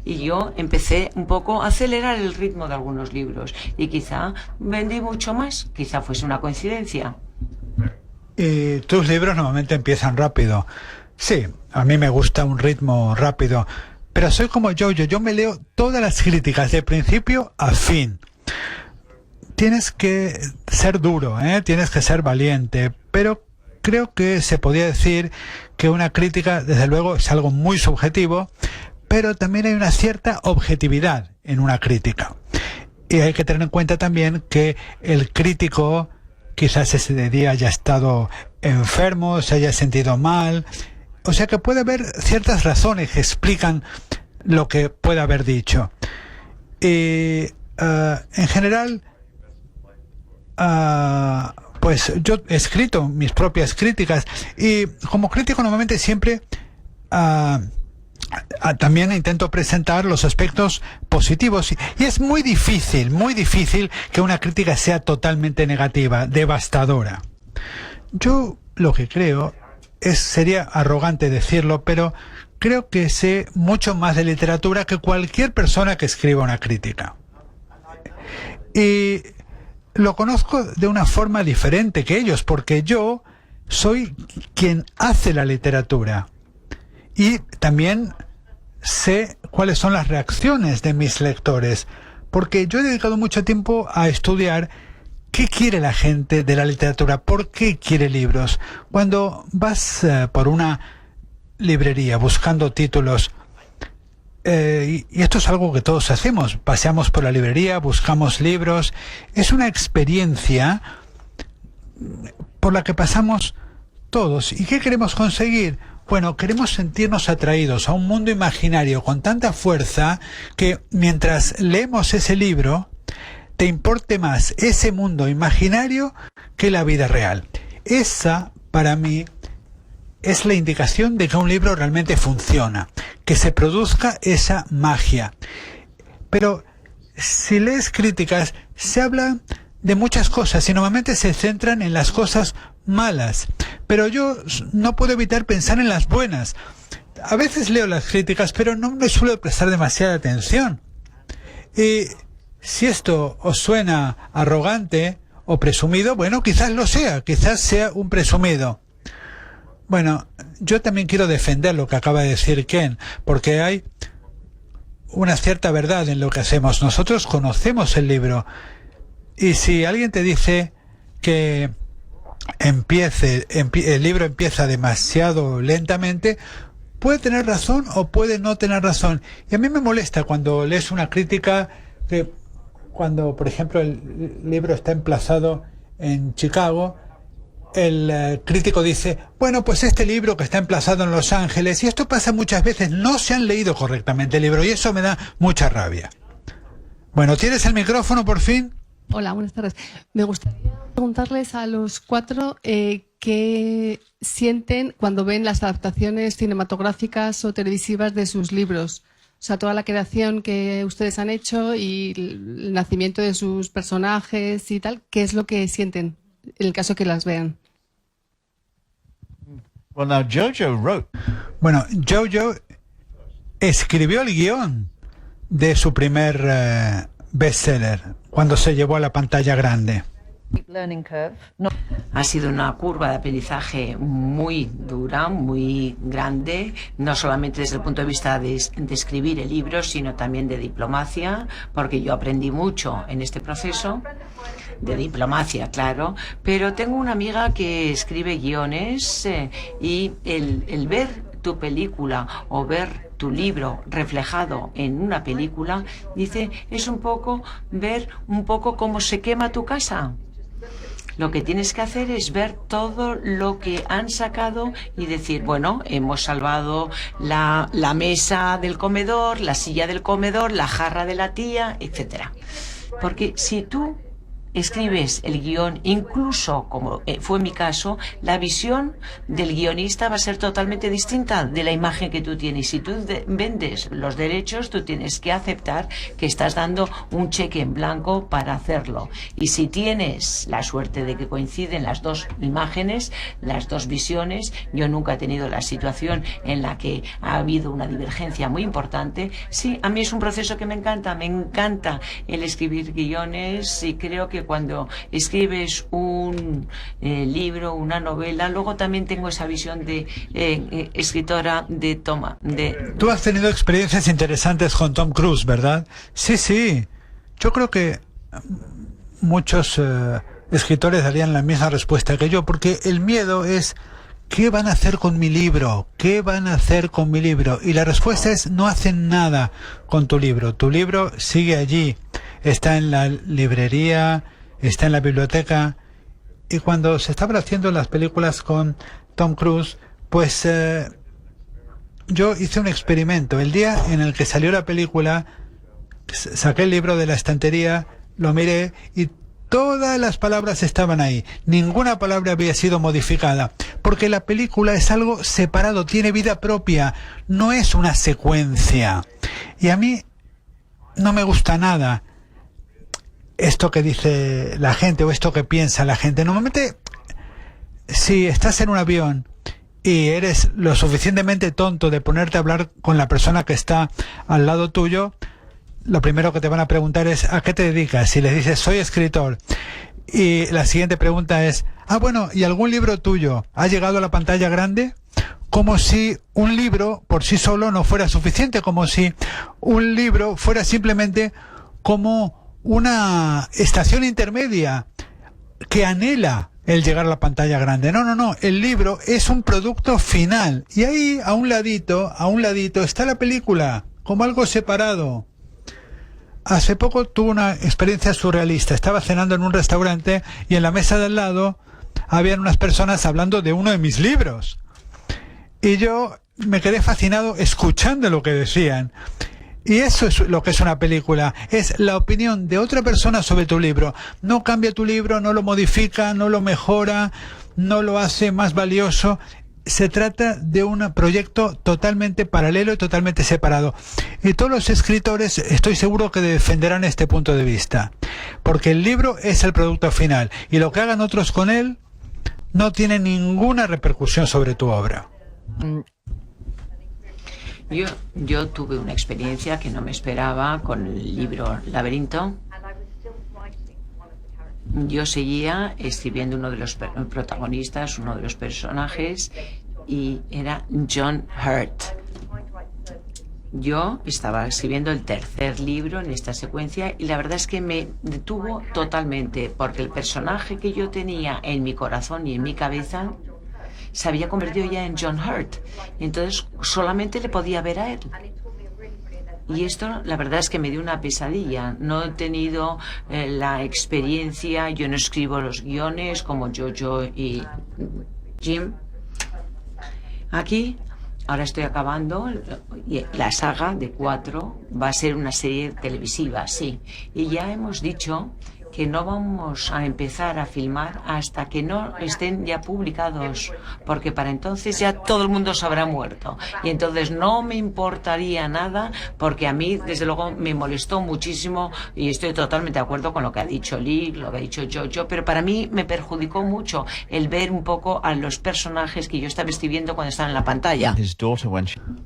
Y yo empecé un poco a acelerar el ritmo de algunos libros y quizá vendí mucho más, quizá fuese una coincidencia. Y tus libros normalmente empiezan rápido. Sí, a mí me gusta un ritmo rápido, pero soy como yo me leo todas las críticas de principio a fin. Tienes que ser duro, tienes que ser valiente, pero creo que se podría decir que una crítica, desde luego, es algo muy subjetivo, pero también hay una cierta objetividad en una crítica. Y hay que tener en cuenta también que el crítico quizás ese día haya estado enfermo, se haya sentido mal. O sea que puede haber ciertas razones que explican lo que puede haber dicho. Y en general, pues yo he escrito mis propias críticas y como crítico normalmente siempre también intento presentar los aspectos positivos y es muy difícil que una crítica sea totalmente negativa, devastadora. Yo lo que creo sería arrogante decirlo, pero creo que sé mucho más de literatura que cualquier persona que escriba una crítica. Y lo conozco de una forma diferente que ellos, porque yo soy quien hace la literatura. Y también sé cuáles son las reacciones de mis lectores, porque yo he dedicado mucho tiempo a estudiar qué quiere la gente de la literatura, por qué quiere libros. Cuando vas por una librería buscando títulos, y esto es algo que todos hacemos, paseamos por la librería, buscamos libros, es una experiencia por la que pasamos todos. ¿Y qué queremos conseguir? Bueno, queremos sentirnos atraídos a un mundo imaginario con tanta fuerza que mientras leemos ese libro, te importe más ese mundo imaginario que la vida real. Esa, para mí, es la indicación de que un libro realmente funciona, que se produzca esa magia. Pero si lees críticas, se habla de muchas cosas y normalmente se centran en las cosas malas. Pero yo no puedo evitar pensar en las buenas. A veces leo las críticas, pero no me suelo prestar demasiada atención. Y si esto os suena arrogante o presumido, bueno, quizás lo sea, quizás sea un presumido. Bueno, yo también quiero defender lo que acaba de decir Ken, porque hay una cierta verdad en lo que hacemos. Nosotros conocemos el libro. Y si alguien te dice que el libro empieza demasiado lentamente, puede tener razón o puede no tener razón. Y a mí me molesta cuando lees una crítica que cuando, por ejemplo, el libro está emplazado en Chicago, el crítico dice, bueno, pues este libro que está emplazado en Los Ángeles, y esto pasa muchas veces, no se han leído correctamente el libro y eso me da mucha rabia. Bueno, ¿tienes el micrófono por fin? Hola, buenas tardes. Me gustaría preguntarles a los cuatro qué sienten cuando ven las adaptaciones cinematográficas o televisivas de sus libros. O sea, toda la creación que ustedes han hecho y el nacimiento de sus personajes y tal, ¿qué es lo que sienten en el caso que las vean? Well, now Jojo wrote. Bueno, Jojo escribió el guión de su primer bestseller cuando se llevó a la pantalla grande. Ha sido una curva de aprendizaje muy dura, muy grande, no solamente desde el punto de vista de escribir el libro, sino también de diplomacia, porque yo aprendí mucho en este proceso de diplomacia, claro, pero tengo una amiga que escribe guiones y el ver tu película o ver tu libro reflejado en una película, dice, es un poco ver un poco cómo se quema tu casa. Lo que tienes que hacer es ver todo lo que han sacado y decir, bueno, hemos salvado la mesa del comedor, la silla del comedor, la jarra de la tía, etcétera. Porque si tú escribes el guión, incluso como fue mi caso, la visión del guionista va a ser totalmente distinta de la imagen que tú tienes. Si tú vendes los derechos, tú tienes que aceptar que estás dando un cheque en blanco para hacerlo. Y si tienes la suerte de que coinciden las dos imágenes, las dos visiones, yo nunca he tenido la situación en la que ha habido una divergencia muy importante. Sí, a mí es un proceso que me encanta el escribir guiones y creo que cuando escribes un libro, una novela, luego también tengo esa visión de escritora de toma. Tú has tenido experiencias interesantes con Tom Cruise, ¿verdad? Sí, sí. Yo creo que muchos escritores darían la misma respuesta que yo, porque el miedo es ¿qué van a hacer con mi libro? ¿Qué van a hacer con mi libro? Y la respuesta es, no hacen nada con tu libro. Tu libro sigue allí, está en la librería, está en la biblioteca. Y cuando se estaban haciendo las películas con Tom Cruise, pues yo hice un experimento. El día en el que salió la película, saqué el libro de la estantería, lo miré y todas las palabras estaban ahí. Ninguna palabra había sido modificada. Porque la película es algo separado, tiene vida propia, no es una secuencia. Y a mí no me gusta nada esto que dice la gente o esto que piensa la gente. Normalmente, si estás en un avión y eres lo suficientemente tonto de ponerte a hablar con la persona que está al lado tuyo, lo primero que te van a preguntar es ¿a qué te dedicas? Si les dices soy escritor, y la siguiente pregunta es bueno, ¿y algún libro tuyo ha llegado a la pantalla grande? Como si un libro por sí solo no fuera suficiente, como si un libro fuera simplemente como una estación intermedia que anhela el llegar a la pantalla grande. No, el libro es un producto final y ahí a un ladito está la película como algo separado. Hace poco tuve una experiencia surrealista. Estaba cenando en un restaurante y en la mesa de al lado habían unas personas hablando de uno de mis libros. Y yo me quedé fascinado escuchando lo que decían. Y eso es lo que es una película. Es la opinión de otra persona sobre tu libro. No cambia tu libro, no lo modifica, no lo mejora, no lo hace más valioso. Se trata de un proyecto totalmente paralelo y totalmente separado. Y todos los escritores estoy seguro que defenderán este punto de vista. Porque el libro es el producto final. Y lo que hagan otros con él no tiene ninguna repercusión sobre tu obra. Yo tuve una experiencia que no me esperaba con el libro Laberinto. Yo seguía escribiendo uno de los protagonistas, uno de los personajes, y era John Hurt. Yo estaba escribiendo el tercer libro en esta secuencia y la verdad es que me detuvo totalmente porque el personaje que yo tenía en mi corazón y en mi cabeza se había convertido ya en John Hurt. Entonces solamente le podía ver a él. Y esto, la verdad es que me dio una pesadilla. No he tenido la experiencia, yo no escribo los guiones como Jojo y Jim. Aquí, ahora estoy acabando, la saga de 4 va a ser una serie televisiva, sí. Y ya hemos dicho que no vamos a empezar a filmar hasta que no estén ya publicados, porque para entonces ya todo el mundo se habrá muerto. Y entonces no me importaría nada, porque a mí, desde luego, me molestó muchísimo, y estoy totalmente de acuerdo con lo que ha dicho Lee, lo que ha dicho Jojo, pero para mí me perjudicó mucho el ver un poco a los personajes que yo estaba escribiendo cuando estaban en la pantalla.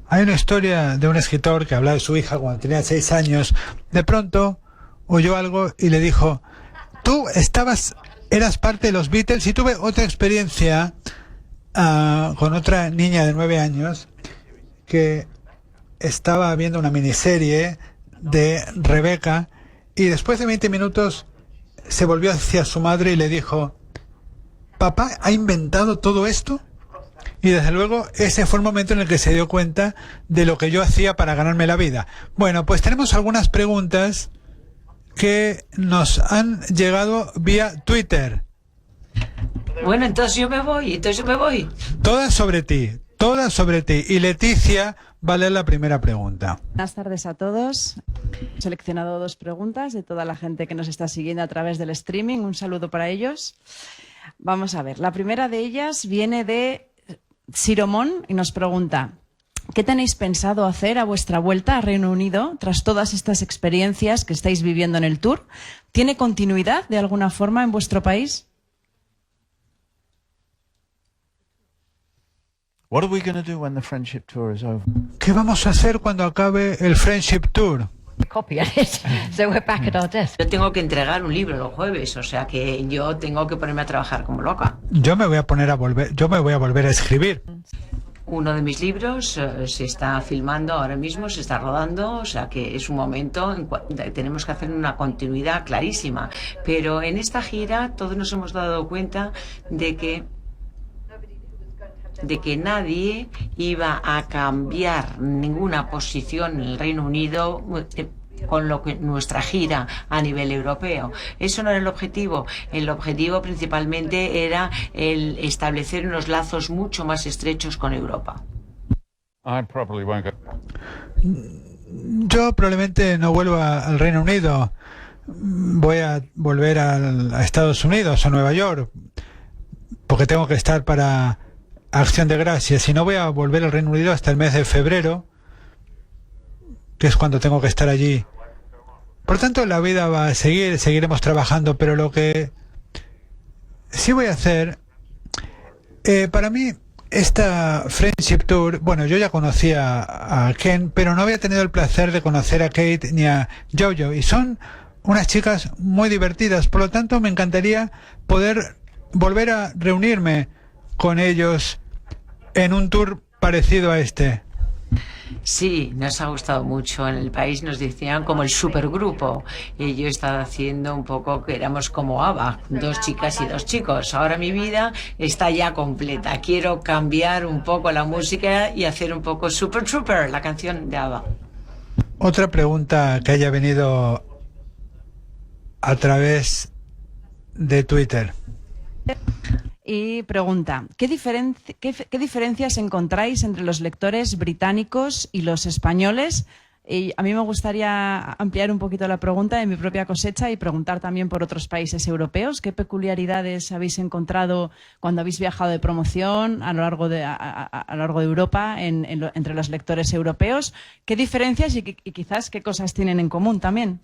Hay una historia de un escritor que habla de su hija cuando tenía 6 años. De pronto oyó algo y le dijo: tú eras parte de los Beatles. Y tuve otra experiencia con otra niña de 9 años que estaba viendo una miniserie de Rebeca y después de 20 minutos se volvió hacia su madre y le dijo: ¿papá ha inventado todo esto? Y desde luego ese fue el momento en el que se dio cuenta de lo que yo hacía para ganarme la vida. Bueno, pues tenemos algunas preguntas que nos han llegado vía Twitter. Bueno, entonces yo me voy. Todas sobre ti. Y Leticia va a leer la primera pregunta. Buenas tardes a todos. He seleccionado 2 preguntas de toda la gente que nos está siguiendo a través del streaming. Un saludo para ellos. Vamos a ver. La primera de ellas viene de Siromón y nos pregunta: ¿qué tenéis pensado hacer a vuestra vuelta a Reino Unido tras todas estas experiencias que estáis viviendo en el tour? ¿Tiene continuidad de alguna forma en vuestro país? ¿Qué vamos a hacer cuando acabe el Friendship Tour? Yo tengo que entregar un libro los jueves, o sea que yo tengo que ponerme a trabajar como loca. Yo me voy a volver a escribir. Uno de mis libros se está filmando ahora mismo, se está rodando, o sea que es un momento tenemos que hacer una continuidad clarísima. Pero en esta gira todos nos hemos dado cuenta de que de que nadie iba a cambiar ninguna posición en el Reino Unido con lo que nuestra gira a nivel europeo. Eso no era el objetivo. El objetivo principalmente era el establecer unos lazos mucho más estrechos con Europa. Yo probablemente no vuelva al Reino Unido. Voy a volver a Estados Unidos, a Nueva York, porque tengo que estar para Acción de Gracias. Y no voy a volver al Reino Unido hasta el mes de febrero, que es cuando tengo que estar allí. Por tanto, la vida va a seguir, seguiremos trabajando, pero lo que sí voy a hacer, para mí, esta Friendship Tour, bueno, yo ya conocía a Ken, pero no había tenido el placer de conocer a Kate ni a Jojo, y son unas chicas muy divertidas, por lo tanto me encantaría poder volver a reunirme con ellos en un tour parecido a este. Sí, nos ha gustado mucho. En el país nos decían como el supergrupo. Y yo he estado haciendo un poco que éramos como ABBA, 2 chicas y 2 chicos. Ahora mi vida está ya completa. Quiero cambiar un poco la música y hacer un poco Super Trooper, la canción de ABBA. Otra pregunta que haya venido a través de Twitter. Y pregunta, ¿qué diferencias encontráis entre los lectores británicos y los españoles? Y a mí me gustaría ampliar un poquito la pregunta en mi propia cosecha y preguntar también por otros países europeos. ¿Qué peculiaridades habéis encontrado cuando habéis viajado de promoción a lo largo de Europa entre los lectores europeos? ¿Qué diferencias y quizás qué cosas tienen en común también?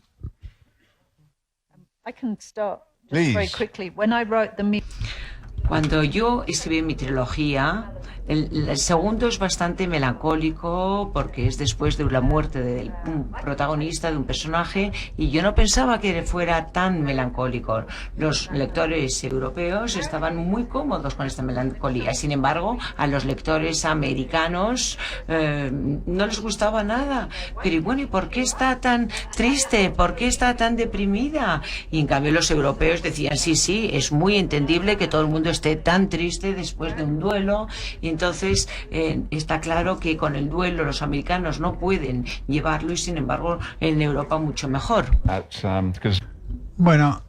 Cuando yo escribí mi trilogía, el segundo es bastante melancólico porque es después de la muerte de un protagonista, de un personaje, y yo no pensaba que fuera tan melancólico. Los lectores europeos estaban muy cómodos con esta melancolía. Sin embargo, a los lectores americanos no les gustaba nada. Pero bueno, ¿y por qué está tan triste? ¿Por qué está tan deprimida? Y en cambio los europeos decían, sí, es muy entendible que todo el mundo esté tan triste después de un duelo. Y entonces está claro que con el duelo los americanos no pueden llevarlo y sin embargo en Europa mucho mejor. Bueno,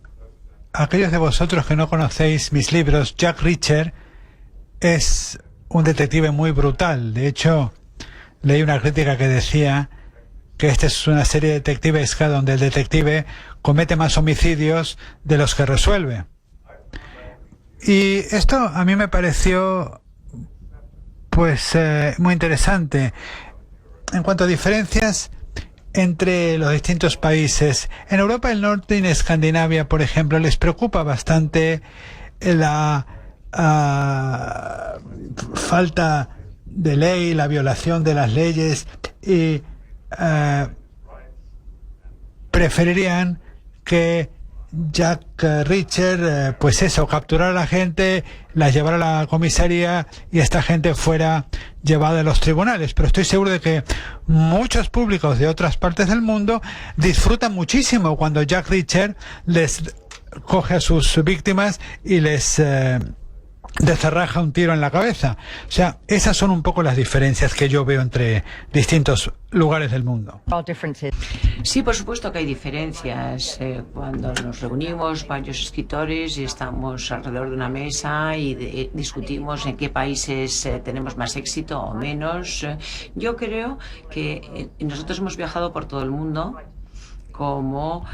aquellos de vosotros que no conocéis mis libros, Jack Reacher es un detective muy brutal. De hecho, leí una crítica que decía que esta es una serie detectivesca donde el detective comete más homicidios de los que resuelve. Y esto a mí me pareció pues muy interesante. En cuanto a diferencias entre los distintos países, en Europa del Norte y en Escandinavia, por ejemplo, les preocupa bastante la falta de ley, la violación de las leyes, y preferirían que Jack Reacher, pues eso, capturara a la gente, la llevara a la comisaría y esta gente fuera llevada a los tribunales. Pero estoy seguro de que muchos públicos de otras partes del mundo disfrutan muchísimo cuando Jack Reacher les coge a sus víctimas y les descerraja un tiro en la cabeza. O sea, esas son un poco las diferencias que yo veo entre distintos lugares del mundo. Sí, por supuesto que hay diferencias. Cuando nos reunimos varios escritores y estamos alrededor de una mesa y discutimos en qué países tenemos más éxito o menos, yo creo que nosotros hemos viajado por todo el mundo como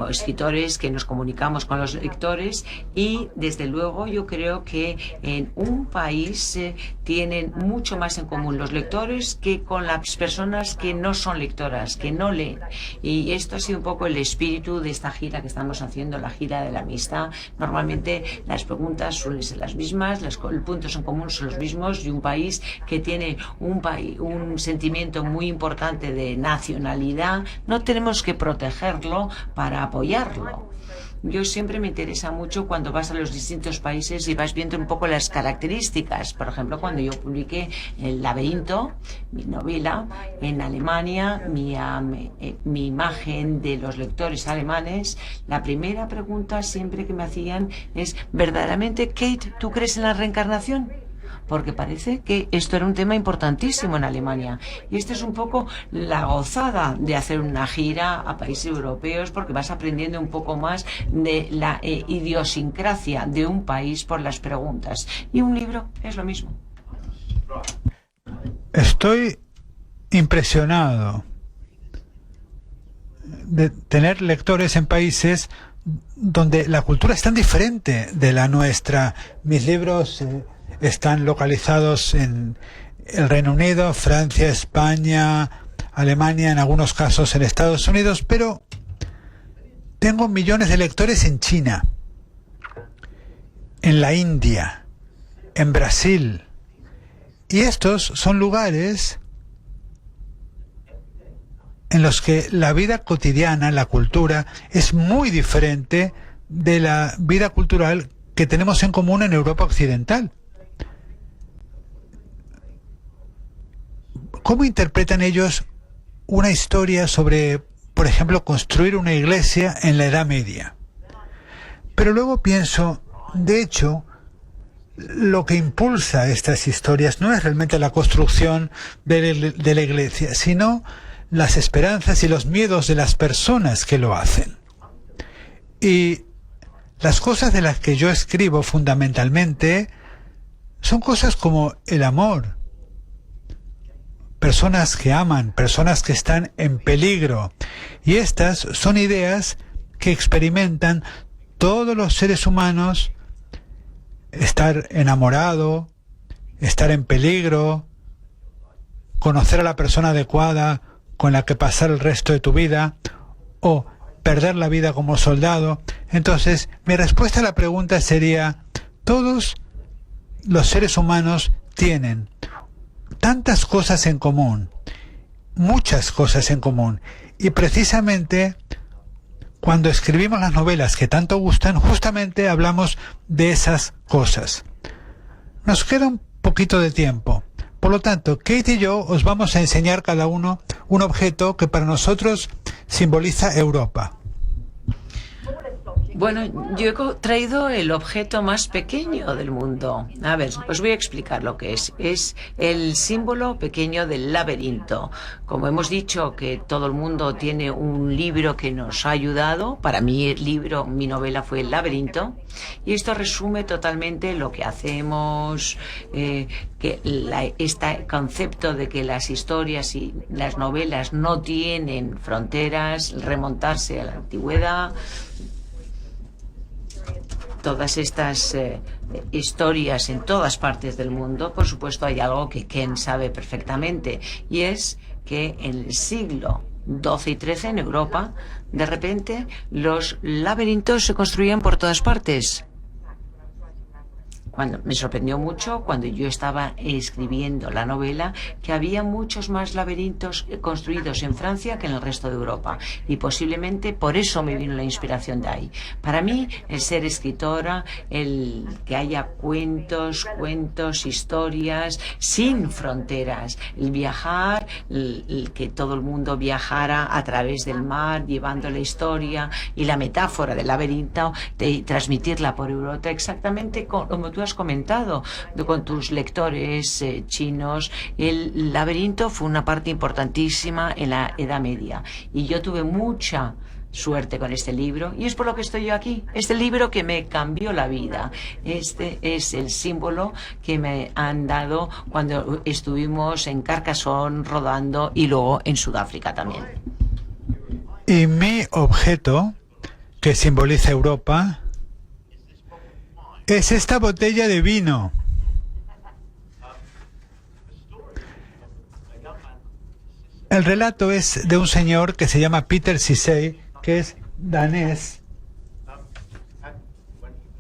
escritores que nos comunicamos con los lectores, y desde luego yo creo que en un país tienen mucho más en común los lectores que con las personas que no son lectoras, que no leen. Y esto ha sido un poco el espíritu de esta gira que estamos haciendo, la gira de la amistad. Normalmente las preguntas suelen ser las mismas, los puntos en común son los mismos, y un país que tiene un sentimiento muy importante de nacionalidad, no tenemos que protegerlo para apoyarlo. Yo siempre me interesa mucho cuando vas a los distintos países y vas viendo un poco las características. Por ejemplo, cuando yo publiqué El laberinto, mi novela, en Alemania, mi imagen de los lectores alemanes, la primera pregunta siempre que me hacían es, ¿verdaderamente, Kate, tú crees en la reencarnación? porque parece que esto era un tema importantísimo en Alemania. Y esta es un poco la gozada de hacer una gira a países europeos, porque vas aprendiendo un poco más de la idiosincrasia de un país por las preguntas. Y un libro es lo mismo. Estoy impresionado de tener lectores en países donde la cultura es tan diferente de la nuestra. Mis libros están localizados en el Reino Unido, Francia, España, Alemania, en algunos casos en Estados Unidos, pero tengo millones de lectores en China, en la India, en Brasil. Y estos son lugares en los que la vida cotidiana, la cultura, es muy diferente de la vida cultural que tenemos en común en Europa occidental. ¿Cómo interpretan ellos una historia sobre, por ejemplo, construir una iglesia en la Edad Media? Pero luego pienso, de hecho, lo que impulsa estas historias no es realmente la construcción de la iglesia, sino las esperanzas y los miedos de las personas que lo hacen. Y las cosas de las que yo escribo fundamentalmente son cosas como el amor, personas que aman, personas que están en peligro. Y estas son ideas que experimentan todos los seres humanos: estar enamorado, estar en peligro, conocer a la persona adecuada con la que pasar el resto de tu vida, o perder la vida como soldado. Entonces, mi respuesta a la pregunta sería: todos los seres humanos tienen tantas cosas en común, muchas cosas en común, y precisamente cuando escribimos las novelas que tanto gustan, justamente hablamos de esas cosas. Nos queda un poquito de tiempo. Por lo tanto, Kate y yo os vamos a enseñar cada uno un objeto que para nosotros simboliza Europa. Bueno, yo he traído el objeto más pequeño del mundo. A ver, os voy a explicar lo que es. Es el símbolo pequeño del laberinto. Como hemos dicho que todo el mundo tiene un libro que nos ha ayudado, para mí el libro, mi novela fue El laberinto, y esto resume totalmente lo que hacemos, este concepto de que las historias y las novelas no tienen fronteras, remontarse a la antigüedad. Todas estas historias en todas partes del mundo. Por supuesto, hay algo que Ken sabe perfectamente, y es que en el siglo XII y XIII en Europa, de repente, los laberintos se construían por todas partes. Me sorprendió mucho cuando yo estaba escribiendo la novela que había muchos más laberintos construidos en Francia que en el resto de Europa, y posiblemente por eso me vino la inspiración de ahí. Para mí, el ser escritora, el que haya cuentos, historias sin fronteras, el viajar, el que todo el mundo viajara a través del mar llevando la historia y la metáfora del laberinto, de transmitirla por Europa, exactamente como tú has comentado con tus lectores chinos. El laberinto fue una parte importantísima en la Edad Media, y yo tuve mucha suerte con este libro, y es por lo que estoy yo aquí. Este libro que me cambió la vida. Este es el símbolo que me han dado cuando estuvimos en Carcassonne rodando, y luego en Sudáfrica también. Y mi objeto, que simboliza Europa, es esta botella de vino. El relato es de un señor que se llama Peter Cissé, que es danés,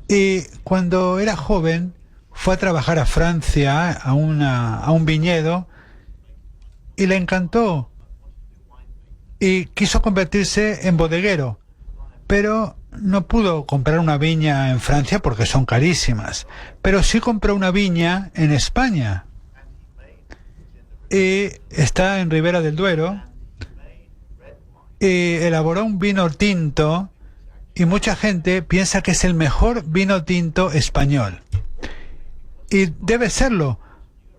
y cuando era joven fue a trabajar a Francia, a un viñedo, y le encantó, y quiso convertirse en bodeguero, pero no pudo comprar una viña en Francia porque son carísimas, pero sí compró una viña en España, y está en Ribera del Duero, y elaboró un vino tinto, y mucha gente piensa que es el mejor vino tinto español. Y debe serlo,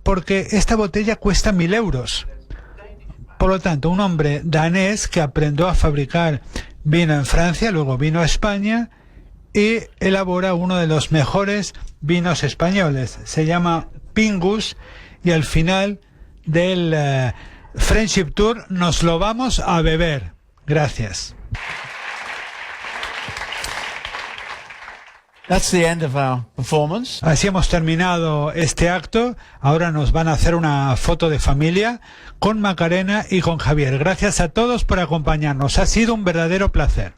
porque esta botella cuesta 1.000 euros. Por lo tanto, un hombre danés que aprendió a fabricar vino en Francia, luego vino a España y elabora uno de los mejores vinos españoles. Se llama Pingus y al final del Friendship Tour nos lo vamos a beber. Gracias. That's the end of our performance. Así hemos terminado este acto. Ahora nos van a hacer una foto de familia con Macarena y con Javier. Gracias a todos por acompañarnos. Ha sido un verdadero placer.